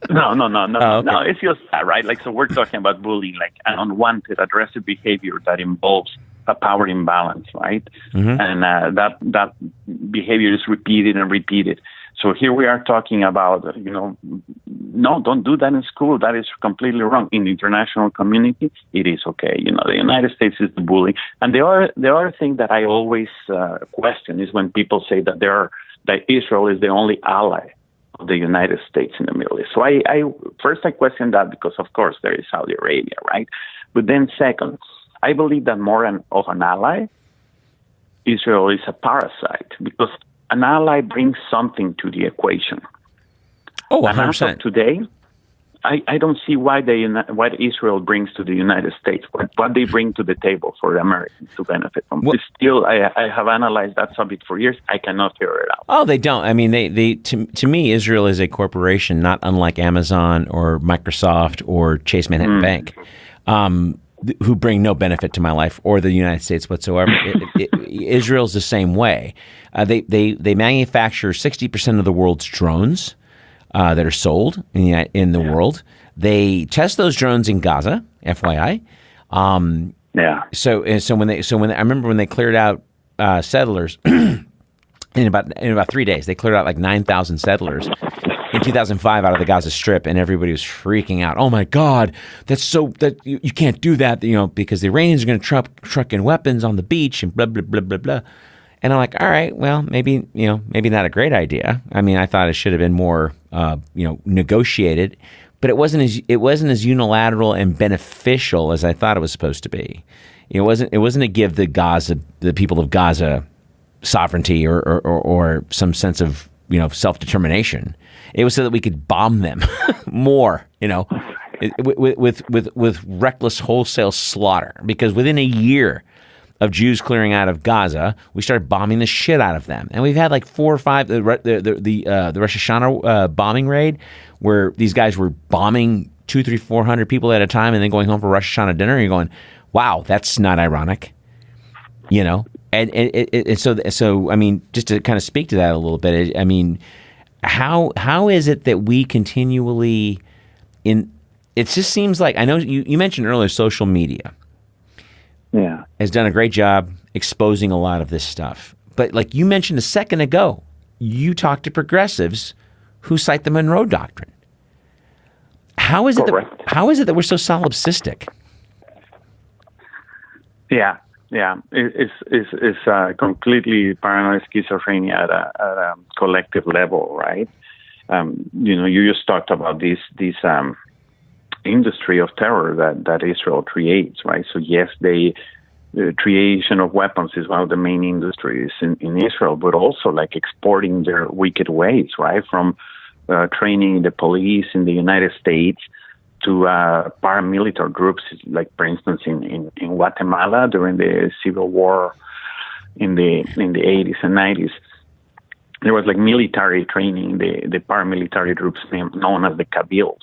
No. Oh, okay. No, it's just that, right? Like, so we're talking about bullying, like an unwanted, aggressive behavior that involves a power imbalance, right? Mm-hmm. And that behavior is repeated and repeated. So here we are talking about, no, don't do that in school. That is completely wrong. In the international community, it is okay. The United States is the bully. And the other thing that I always question is when people say that Israel is the only ally of the United States in the Middle East. So I question that because, of course, there is Saudi Arabia, right? But then second, I believe that more of an ally, Israel is a parasite because an ally brings something to the equation. Oh, 100%. And as of today, I don't see what Israel brings to the United States, what they bring to the table for the Americans to benefit from. Still, I have analyzed that subject for years. I cannot figure it out. Oh, they don't. I mean, to me, Israel is a corporation not unlike Amazon or Microsoft or Chase Manhattan Bank, who bring no benefit to my life or the United States whatsoever. Israel's the same way. They manufacture 60% of the world's drones that are sold in the world. They test those drones in Gaza, FYI. So when I remember when they cleared out settlers in about 3 days, they cleared out like 9,000 settlers in 2005 out of the Gaza Strip, and everybody was freaking out. Oh my God, that you can't do that, because the Iranians are going to truck in weapons on the beach and blah blah blah blah blah. And I'm like, all right, well, maybe not a great idea. I mean, I thought it should have been more, negotiated, but it wasn't as unilateral and beneficial as I thought it was supposed to be. It wasn't to give the people of Gaza sovereignty or some sense of self-determination. It was so that we could bomb them more, with reckless wholesale slaughter. Because within a year of Jews clearing out of Gaza, we started bombing the shit out of them, and we've had like 4 or 5 the Rosh Hashanah bombing raid, where these guys were bombing 200, 300, 400 people at a time, and then going home for Rosh Hashanah dinner. And you're going, wow, that's not ironic, And so I mean, just to kind of speak to that a little bit, I mean, how is it that we continually it just seems like, I know you mentioned earlier social media. Yeah. Has done a great job exposing a lot of this stuff. But like you mentioned a second ago, you talk to progressives who cite the Monroe Doctrine. How is it that we're so solipsistic? Yeah. It's completely paranoid schizophrenia at a collective level, right? You just talked about this industry of terror that Israel creates, right? So yes, the creation of weapons is one of the main industries in Israel, but also like exporting their wicked ways, right? From training the police in the United States to paramilitary groups, like for instance in Guatemala during the civil war in the 80s and 90s. There was like military training, the paramilitary groups known as the Kabils.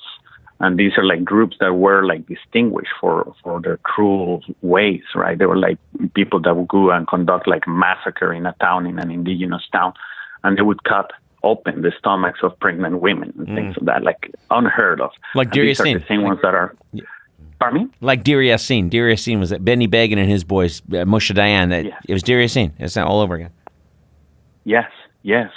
And these are like groups that were like distinguished for their cruel ways, right? They were like people that would go and conduct like massacre in a town, in an indigenous town, and they would cut open the stomachs of pregnant women and things like that, like unheard of. Like Deir Yassin. The same ones that are. Pardon me? Like Deir Yassin. Deir Yassin was that Benny Begin and his boys, Moshe Dayan. It was Deir Yassin. It's all over again. Yes,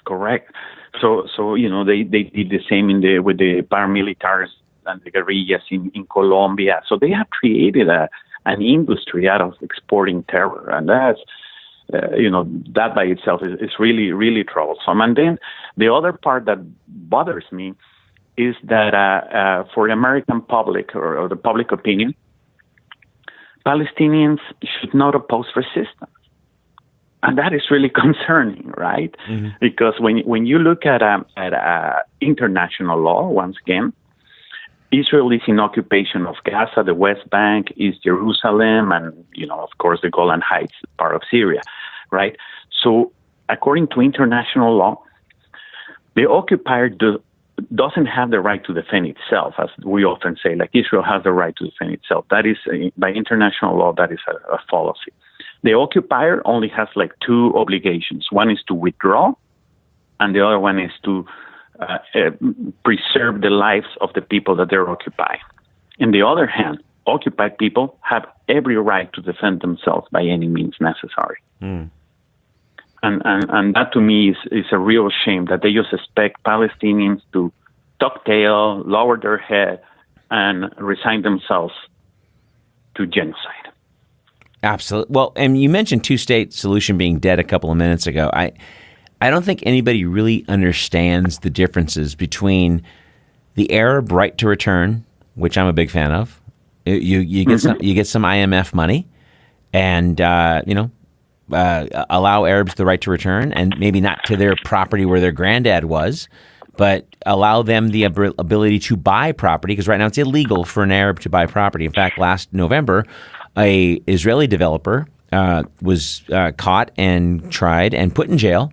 correct. They did the same with the paramilitaries and the guerrillas in Colombia. So they have created an industry out of exporting terror, and that's that by itself is really, really troublesome. And then the other part that bothers me is that for the American public or the public opinion, Palestinians should not oppose resistance. And that is really concerning, right? Mm-hmm. Because when you look at international law, once again, Israel is in occupation of Gaza, the West Bank, East Jerusalem, and, of course, the Golan Heights, part of Syria, right? So according to international law, the occupier doesn't have the right to defend itself, as we often say, like Israel has the right to defend itself. That is, by international law, that is a fallacy. The occupier only has like two obligations. One is to withdraw, and the other one is to preserve the lives of the people that they're occupying. On the other hand, occupied people have every right to defend themselves by any means necessary. Mm. And that to me is a real shame that they just expect Palestinians to tuck tail, lower their head, and resign themselves to genocide. Absolutely. Well, and you mentioned two-state solution being dead a couple of minutes ago. I don't think anybody really understands the differences between the Arab right to return, which I'm a big fan of. You get some IMF money, and allow Arabs the right to return, and maybe not to their property where their granddad was, but allow them the ability to buy property, because right now it's illegal for an Arab to buy property. In fact, last November, a Israeli developer was caught and tried and put in jail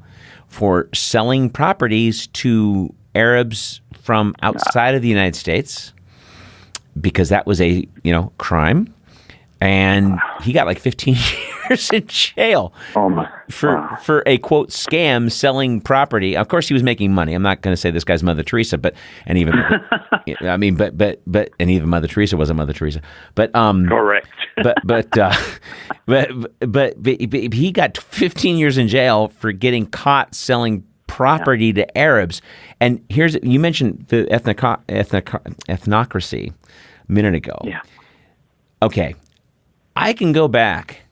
for selling properties to Arabs from outside of the United States, because that was a crime, and he got like 15 years in jail for a quote scam selling property. Of course, he was making money. I'm not going to say this guy's Mother Teresa, but even Mother Teresa wasn't Mother Teresa. But correct. but he got 15 years in jail for getting caught selling property to Arabs. And you mentioned the ethnocracy a minute ago. Yeah. Okay. I can go back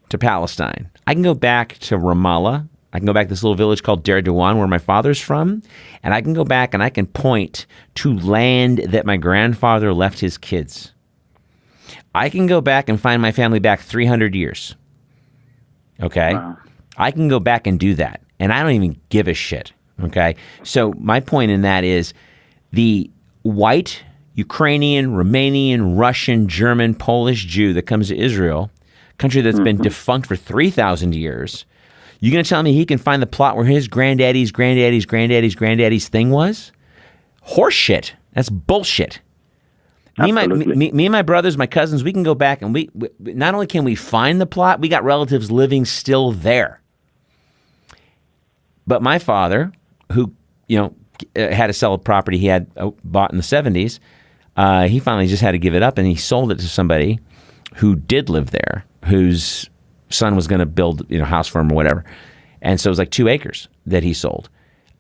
to Palestine. I can go back to Ramallah. I can go back to this little village called Deir Dawan, where my father's from, and I can go back and I can point to land that my grandfather left his kids. I can go back and find my family back 300 years. Okay? Wow. I can go back and do that, and I don't even give a shit. Okay? So my point in that is the white Ukrainian, Romanian, Russian, German, Polish Jew that comes to Israel, country that's been defunct for 3,000 years, you going to tell me he can find the plot where his granddaddy's thing was? Horse shit. That's bullshit. Me and my brothers, my cousins, we can go back and we not only can we find the plot, we got relatives living still there. But my father, who had to sell a property he had bought in the 70s, he finally just had to give it up, and he sold it to somebody who did live there, whose son was going to build a house for him or whatever. And so it was like 2 acres that he sold.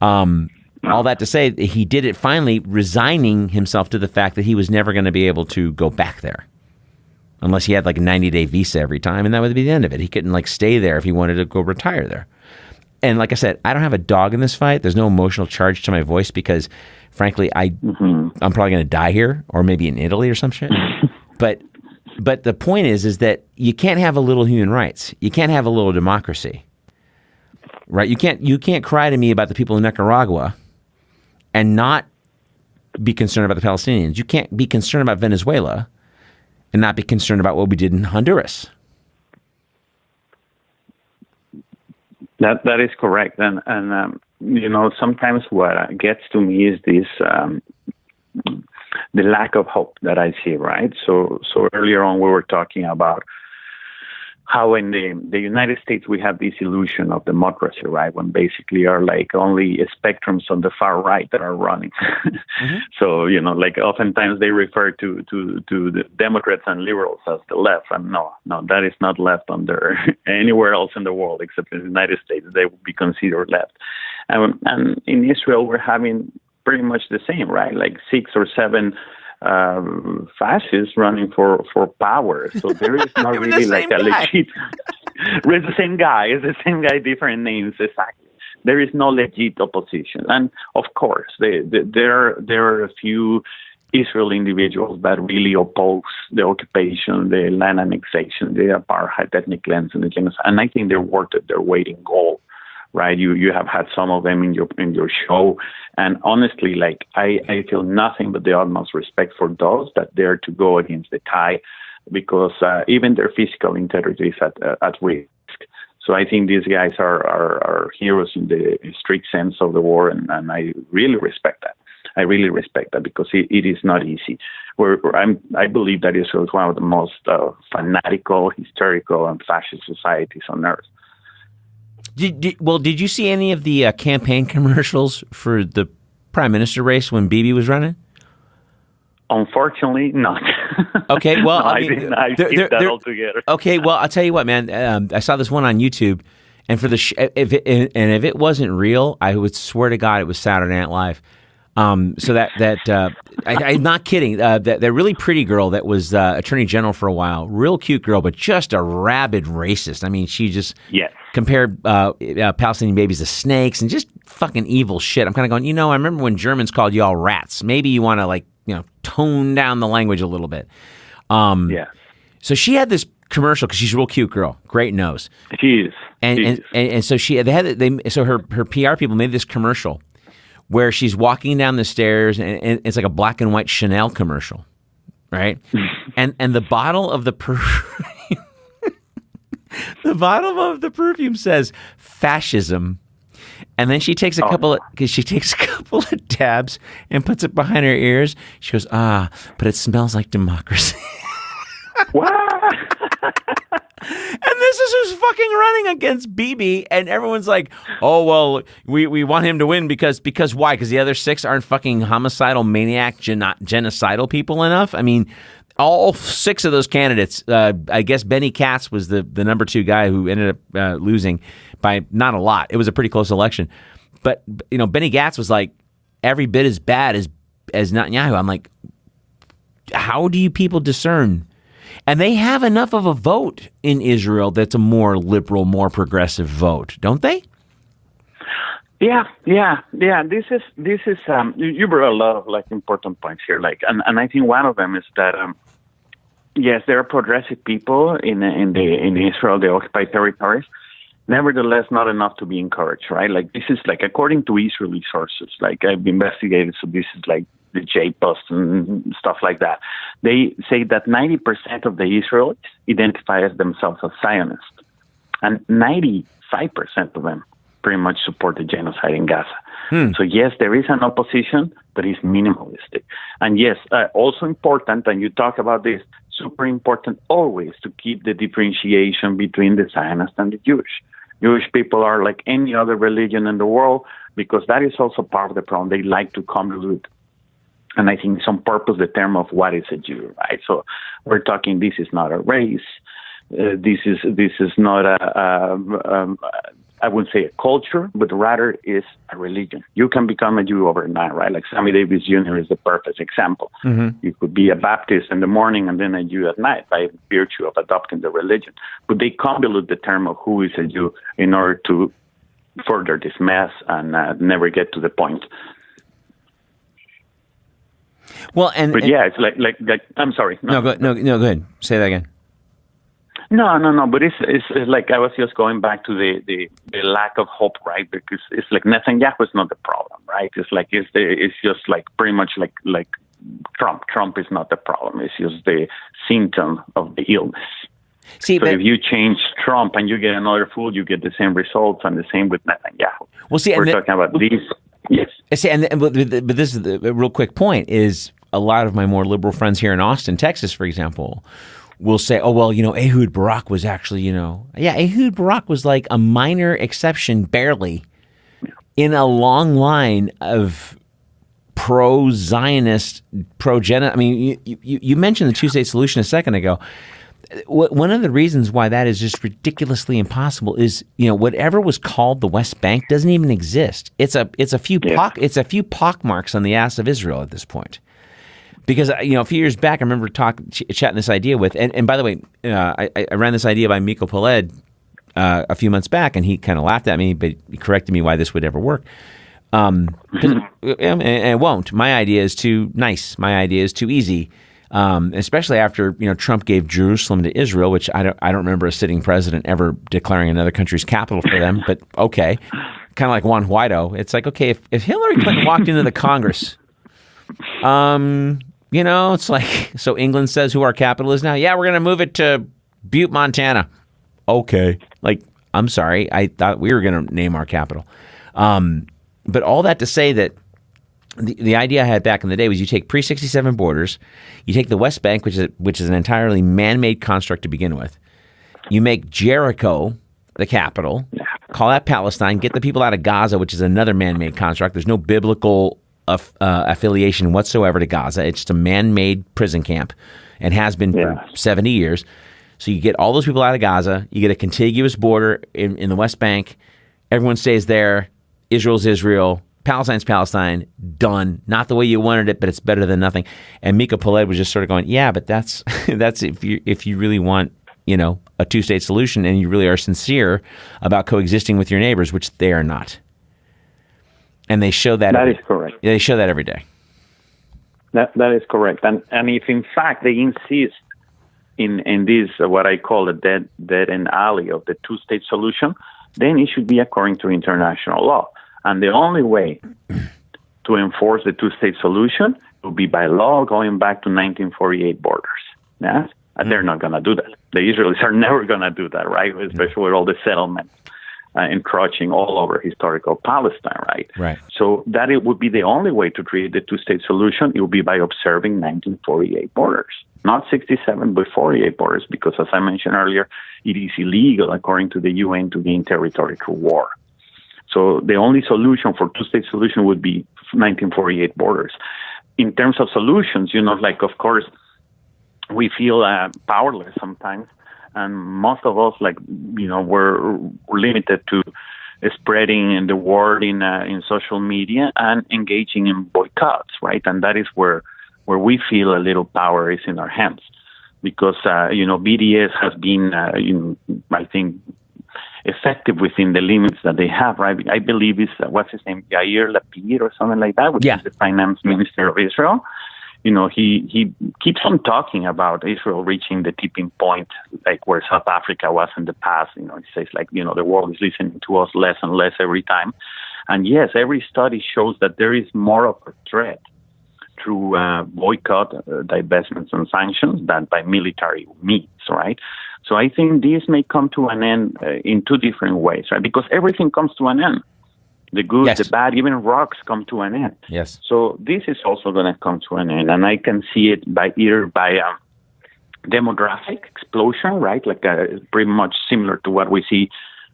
All that to say, he did it finally, resigning himself to the fact that he was never going to be able to go back there unless he had like a 90-day visa every time, and that would be the end of it. He couldn't stay there if he wanted to go retire there. And like I said, I don't have a dog in this fight. There's no emotional charge to my voice because, frankly, I'm probably going to die here or maybe in Italy or some shit. But the point is that you can't have a little human rights. You can't have a little democracy, right? You can't cry to me about the people in Nicaragua and not be concerned about the Palestinians. You can't be concerned about Venezuela and not be concerned about what we did in Honduras. That is correct, and sometimes what gets to me is this the lack of hope that I see. Right. So earlier on we were talking about how in the United States we have this illusion of democracy, right? When basically are like only spectrums on the far right that are running. Mm-hmm. So oftentimes they refer to the Democrats and liberals as the left, and no, that is not left under anywhere else in the world except in the United States. They would be considered left. And in Israel, we're having pretty much the same, right? Like 6 or 7 fascists running for power. So there is not really like a legit. It's the same guy. It's the same guy, different names. Exactly. There is no legit opposition. And of course, there are a few Israel individuals that really oppose the occupation, the land annexation, the apartheid, ethnic cleansing, the genocide. And I think they're worth their weight in gold, right? You have had some of them in your show. And honestly, like I feel nothing but the utmost respect for those that dare to go against the tide, because even their physical integrity is at risk. So I think these guys are heroes in the strict sense of the word, and I really respect that. I really respect that, because it is not easy. I believe that Israel is one of the most fanatical, hysterical, and fascist societies on earth. Did you see any of the campaign commercials for the prime minister race when Bibi was running? Unfortunately, not. Okay, well, no, I didn't. I skipped that altogether. Okay, well, I'll tell you what, man. I saw this one on YouTube, and for if it wasn't real, I would swear to God it was Saturday Night Live. So I'm not kidding. That really pretty girl that was Attorney General for a while, real cute girl, but just a rabid racist. I mean, she just compared Palestinian babies to snakes and just fucking evil shit. I'm kind of going, I remember when Germans called you all rats. Maybe you want to tone down the language a little bit. So she had this commercial because she's a real cute girl, great nose. She is, and so so her PR people made this commercial where she's walking down the stairs, and it's like a black and white Chanel commercial, right? and the bottle of the perfume says fascism. And then she takes a couple of dabs and puts it behind her ears. She goes, but it smells like democracy. What? And this is who's fucking running against Bibi, and everyone's like, oh, well, we want him to win because why? Because the other 6 aren't fucking homicidal, maniac, genocidal people enough? I mean, all 6 of those candidates, I guess Benny Katz was the number 2 guy who ended up losing by not a lot. It was a pretty close election. But, Benny Katz was like every bit as bad as Netanyahu. I'm like, how do you people discern? And they have enough of a vote in Israel that's a more liberal, more progressive vote, don't they? Yeah. This is you brought a lot of important points here. And I think one of them is that yes, there are progressive people in Israel, the occupied territories. Nevertheless, not enough to be encouraged, right? This is according to Israeli sources, I've investigated, so this is the J-Post and stuff like that. They say that 90% of the Israelis identify as themselves as Zionists, and 95% of them pretty much support the genocide in Gaza. So yes, there is an opposition, but it's minimalistic. And yes, also important, and you talk about this, super important always to keep the differentiation between the Zionists and the Jewish. Jewish people are like any other religion in the world, because that is also part of the problem. They like to convolute, and I think it's on purpose, the term of what is a Jew, right? So we're talking, this is not a race. This is not I wouldn't say a culture, but rather is a religion. You can become a Jew overnight, right? Like Sammy Davis Jr. is the perfect example. Mm-hmm. You could be a Baptist in the morning and then a Jew at night by virtue of adopting the religion. But they convolute the term of who is a Jew in order to further this mess and never get to the point. Well, but yeah, it's like I'm sorry. No, go ahead. Say that again. No. But it's like I was just going back to the lack of hope, right? Because it's like Netanyahu is not the problem, right? It's just like pretty much like Trump. Trump is not the problem. It's just the symptom of the illness. So if you change Trump and you get another fool, you get the same results, and the same with Netanyahu. Well, see, we're talking about these. Yes. See, but this is the real quick point is a lot of my more liberal friends here in Austin, Texas, for example, will say, oh, well, Ehud Barak was actually, Ehud Barak was like a minor exception, barely, in a long line of pro-Zionist, pro-Gen. I mean, you mentioned the two-state solution a second ago. one of the reasons why that is just ridiculously impossible is, whatever was called the West Bank doesn't even exist. It's a few pockmarks on the ass of Israel at this point. Because, a few years back, I remember chatting this idea with, and by the way, I ran this idea by Miko Peled a few months back, and he kind of laughed at me, but he corrected me why this would ever work. And it won't. My idea is too nice. My idea is too easy. Especially after Trump gave Jerusalem to Israel, which I don't remember a sitting president ever declaring another country's capital for them. But okay, kind of like Juan Guaido. It's like, okay, if Hillary Clinton walked into the Congress, it's like, so England says who our capital is now. Yeah, we're going to move it to Butte, Montana. Okay, like, I'm sorry, I thought we were going to name our capital. But all that to say that the idea I had back in the day was you take pre-67 borders, you take the West Bank, which is an entirely man-made construct to begin with. You make Jericho the capital, call that Palestine, get the people out of Gaza, which is another man-made construct. There's no biblical affiliation whatsoever to Gaza. It's just a man-made prison camp and has been for 70 years. So you get all those people out of Gaza, you get a contiguous border in the West Bank, everyone stays there, Israel's Israel, Palestine's Palestine, done. Not the way you wanted it, but it's better than nothing. And Mika Peled was just sort of going, yeah, but that's if you really want, a two-state solution and you really are sincere about coexisting with your neighbors, which they are not. And they show that. That is correct. They show that every day. That is correct. And if in fact they insist in this what I call the dead end alley of the two-state solution, then it should be according to international law. And the only way to enforce the two-state solution will be by law going back to 1948 borders. Yes? And they're not going to do that. The Israelis are never going to do that, right? Especially with all the settlements encroaching all over historical Palestine, right? Right. So that it would be the only way to create the two-state solution. It would be by observing 1948 borders, not 67, but 48 borders, because as I mentioned earlier, it is illegal according to the UN to gain territory through war. So the only solution for two-state solution would be 1948 borders. In terms of solutions, of course, we feel powerless sometimes, and most of us, we're limited to spreading the word in social media and engaging in boycotts, right? And that is where we feel a little power is in our hands, because BDS has been, I think, effective within the limits that they have, right? I believe it's, what's his name, Yair Lapid or something like that, which is the finance minister of Israel. He keeps on talking about Israel reaching the tipping point, like where South Africa was in the past. He says, the world is listening to us less and less every time. And yes, every study shows that there is more of a threat through boycott, divestments, and sanctions than by military means, right? So I think this may come to an end in two different ways, right? Because everything comes to an end. The good, the bad, even rocks come to an end. Yes. So this is also going to come to an end. And I can see it by demographic explosion, right? Pretty much similar to what we see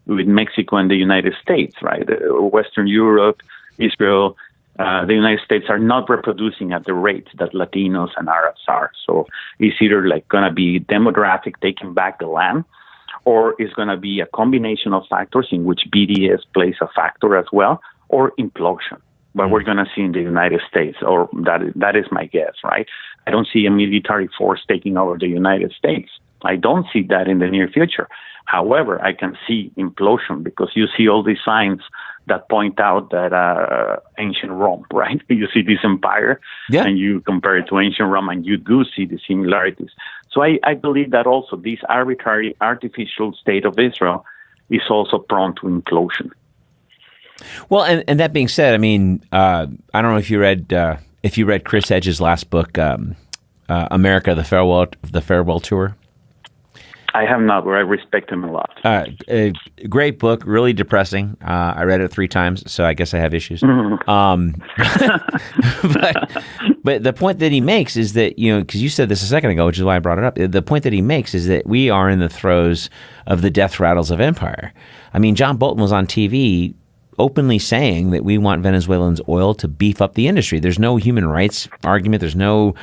with Mexico and the United States, right? Western Europe, Israel, the United States are not reproducing at the rates that Latinos and Arabs are. So it's either going to be demographic, taking back the land, or it's going to be a combination of factors in which BDS plays a factor as well, or implosion. But we're going to see in the United States, or that is my guess, right? I don't see a military force taking over the United States. I don't see that in the near future. However, I can see implosion because you see all these signs that point out that ancient Rome, right? You see this empire and you compare it to ancient Rome and you do see the similarities. So I believe that also this arbitrary, artificial state of Israel is also prone to implosion. Well, and that being said, I mean, I don't know if you read Chris Hedges' last book, America: The Farewell Tour. I have not, but I respect him a lot. A great book, really depressing. I read it 3 times, so I guess I have issues. But the point that he makes is that, because you said this a second ago, which is why I brought it up. The point that he makes is that we are in the throes of the death rattles of empire. I mean, John Bolton was on TV openly saying that we want Venezuelans' oil to beef up the industry. There's no human rights argument. There's no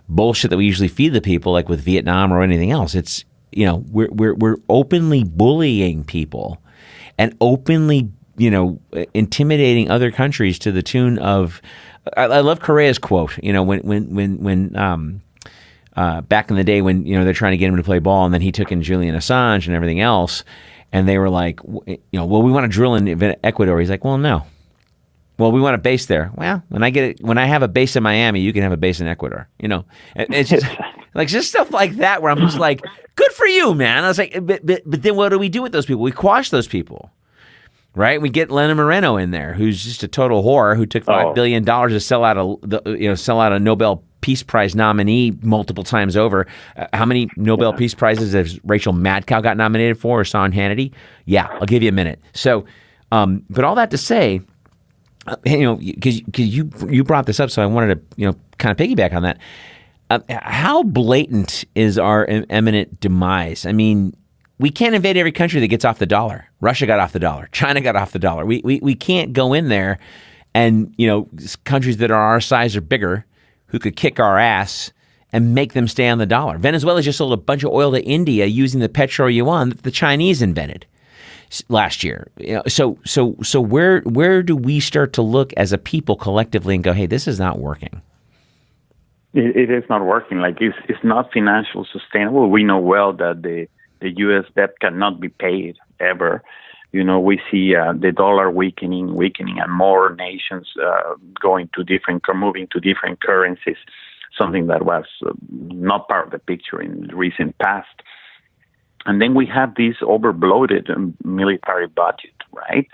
bullshit that we usually feed the people, like with Vietnam or anything else. we're openly bullying people and openly, intimidating other countries to the tune of. I love Correa's quote. When back in the day when they're trying to get him to play ball, and then he took in Julian Assange and everything else, and they were like, we want to drill in Ecuador. He's like, well, no. Well, we want a base there. Well, when I have a base in Miami, you can have a base in Ecuador. It's just like just stuff like that where I'm just like, good for you, man. I was like, but then what do we do with those people? We quash those people, right? We get Lena Moreno in there, who's just a total whore, who took $5 billion to sell out a Nobel Peace Prize nominee multiple times over. How many Nobel Peace Prizes has Rachel Madcow got nominated for, or Sean Hannity? Yeah, I'll give you a minute. So, but all that to say. Because you brought this up, so I wanted to kind of piggyback on that. How blatant is our imminent demise? I mean, we can't invade every country that gets off the dollar. Russia got off the dollar. China got off the dollar. We can't go in there, and countries that are our size or bigger who could kick our ass and make them stay on the dollar. Venezuela just sold a bunch of oil to India using the petro-yuan that the Chinese invented last year. So where do we start to look as a people collectively and go, hey, this is not working? It is not working. Like it's not financially sustainable. We know well that the U.S. debt cannot be paid ever. We see the dollar weakening, and more nations moving to different currencies, something that was not part of the picture in the recent past. And then we have this overbloated military budget, right?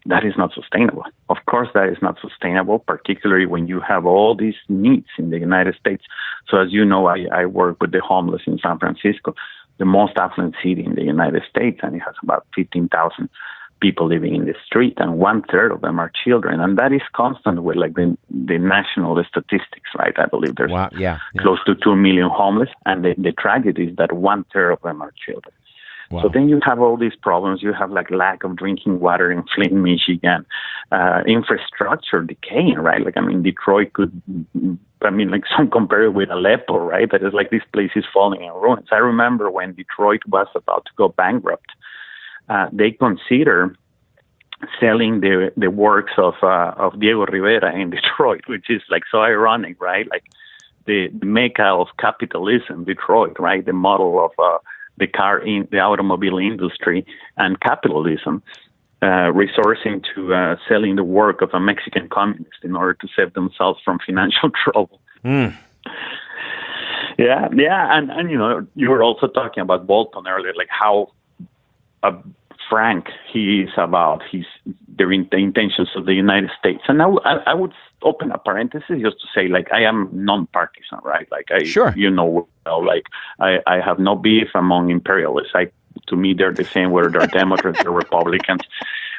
That is not sustainable. Of course, that is not sustainable, particularly when you have all these needs in the United States. So as you know, I work with the homeless in San Francisco, the most affluent city in the United States, and it has about 15,000 people living in the street, and 1/3 of them are children. And that is constant with like the national statistics, right? I believe there's close to 2 million homeless, and the tragedy is that 1/3 of them are children. Wow. So then you have all these problems. You have like lack of drinking water in Flint, Michigan, infrastructure decaying, right? Like, I mean, Detroit some compare it with Aleppo, right? That is like this place is falling in ruins. I remember when Detroit was about to go bankrupt, they consider selling the works of Diego Rivera in Detroit, which is like so ironic, right? Like the mecca of capitalism, Detroit, right? The model of the automobile industry and capitalism, resourcing to selling the work of a Mexican communist in order to save themselves from financial trouble. Mm. Yeah, and you were also talking about Bolton earlier, like how frank he is about the intentions of the United States. And I would open a parenthesis just to say, like, I am non-partisan, right? Like, I have no beef among imperialists. To me, they're the same, whether they're Democrats or Republicans.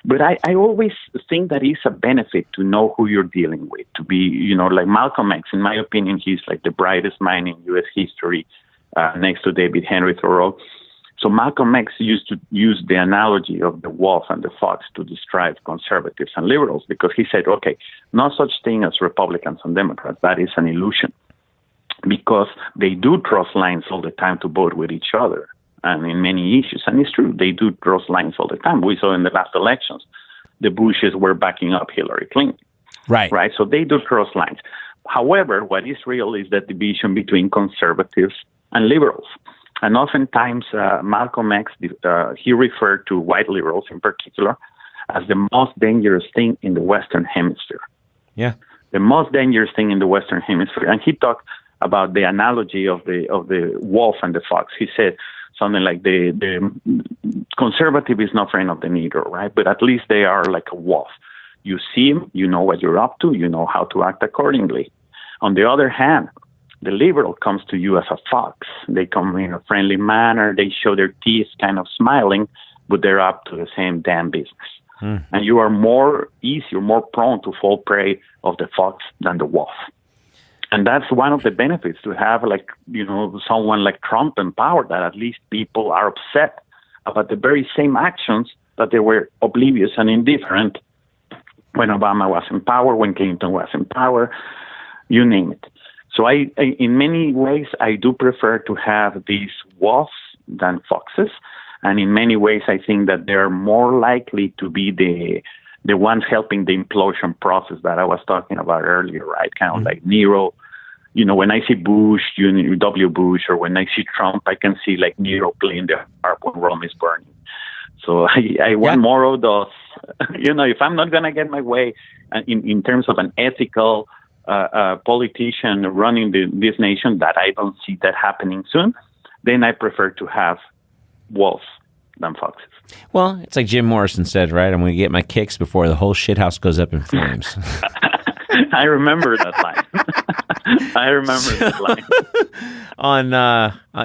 But I always think that it's a benefit to know who you're dealing with, to be, like Malcolm X. In my opinion, he's like the brightest mind in U.S. history, next to David Henry Thoreau. So Malcolm X used to use the analogy of the wolf and the fox to describe conservatives and liberals, because he said, okay, no such thing as Republicans and Democrats. That is an illusion, because they do cross lines all the time to vote with each other, and in many issues. And it's true, they do cross lines all the time. We saw in the last elections, the Bushes were backing up Hillary Clinton. Right. So they do cross lines. However, what is real is that division between conservatives and liberals. And oftentimes, Malcolm X, he referred to white liberals in particular as the most dangerous thing in the Western Hemisphere. Yeah. The most dangerous thing in the Western Hemisphere. And he talked about the analogy of the wolf and the fox. He said something like the conservative is not friend of the Negro, right? But at least they are like a wolf. You see him, you know what you're up to, you know how to act accordingly. On the other hand, the liberal comes to you as a fox. They come in a friendly manner. They show their teeth kind of smiling, but they're up to the same damn business. Mm. And you are more prone to fall prey of the fox than the wolf. And that's one of the benefits to have, like, someone like Trump in power, that at least people are upset about the very same actions that they were oblivious and indifferent when Obama was in power, when Clinton was in power, you name it. So I in many ways, I do prefer to have these wolves than foxes. And in many ways, I think that they're more likely to be the ones helping the implosion process that I was talking about earlier, right? Kind of like Nero. You know, when I see Bush, W. Bush, or when I see Trump, I can see like Nero playing the harp when Rome is burning. So I want more of those. You know, if I'm not going to get my way in terms of an ethical politician running this nation, that I don't see that happening soon, then I prefer to have wolves than foxes. Well, it's like Jim Morrison said, right? I'm going to get my kicks before the whole shithouse goes up in flames. I remember that line. I remember that line.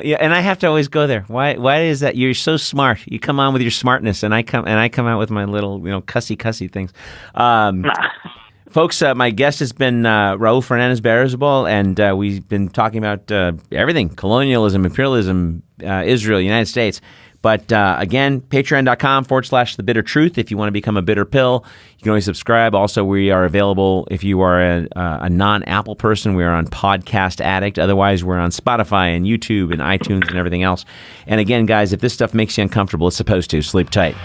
Yeah, and I have to always go there. Why is that? You're so smart. You come on with your smartness, and I come out with my little, cussy things. Folks, my guest has been Raúl Fernández-Berriozábal, and we've been talking about everything: colonialism, imperialism, Israel, United States. But again, patreon.com/The Bitter Truth. If you want to become a bitter pill, you can always subscribe. Also, we are available if you are a non-Apple person. We are on Podcast Addict. Otherwise, we're on Spotify and YouTube and iTunes and everything else. And again, guys, if this stuff makes you uncomfortable, it's supposed to. Sleep tight.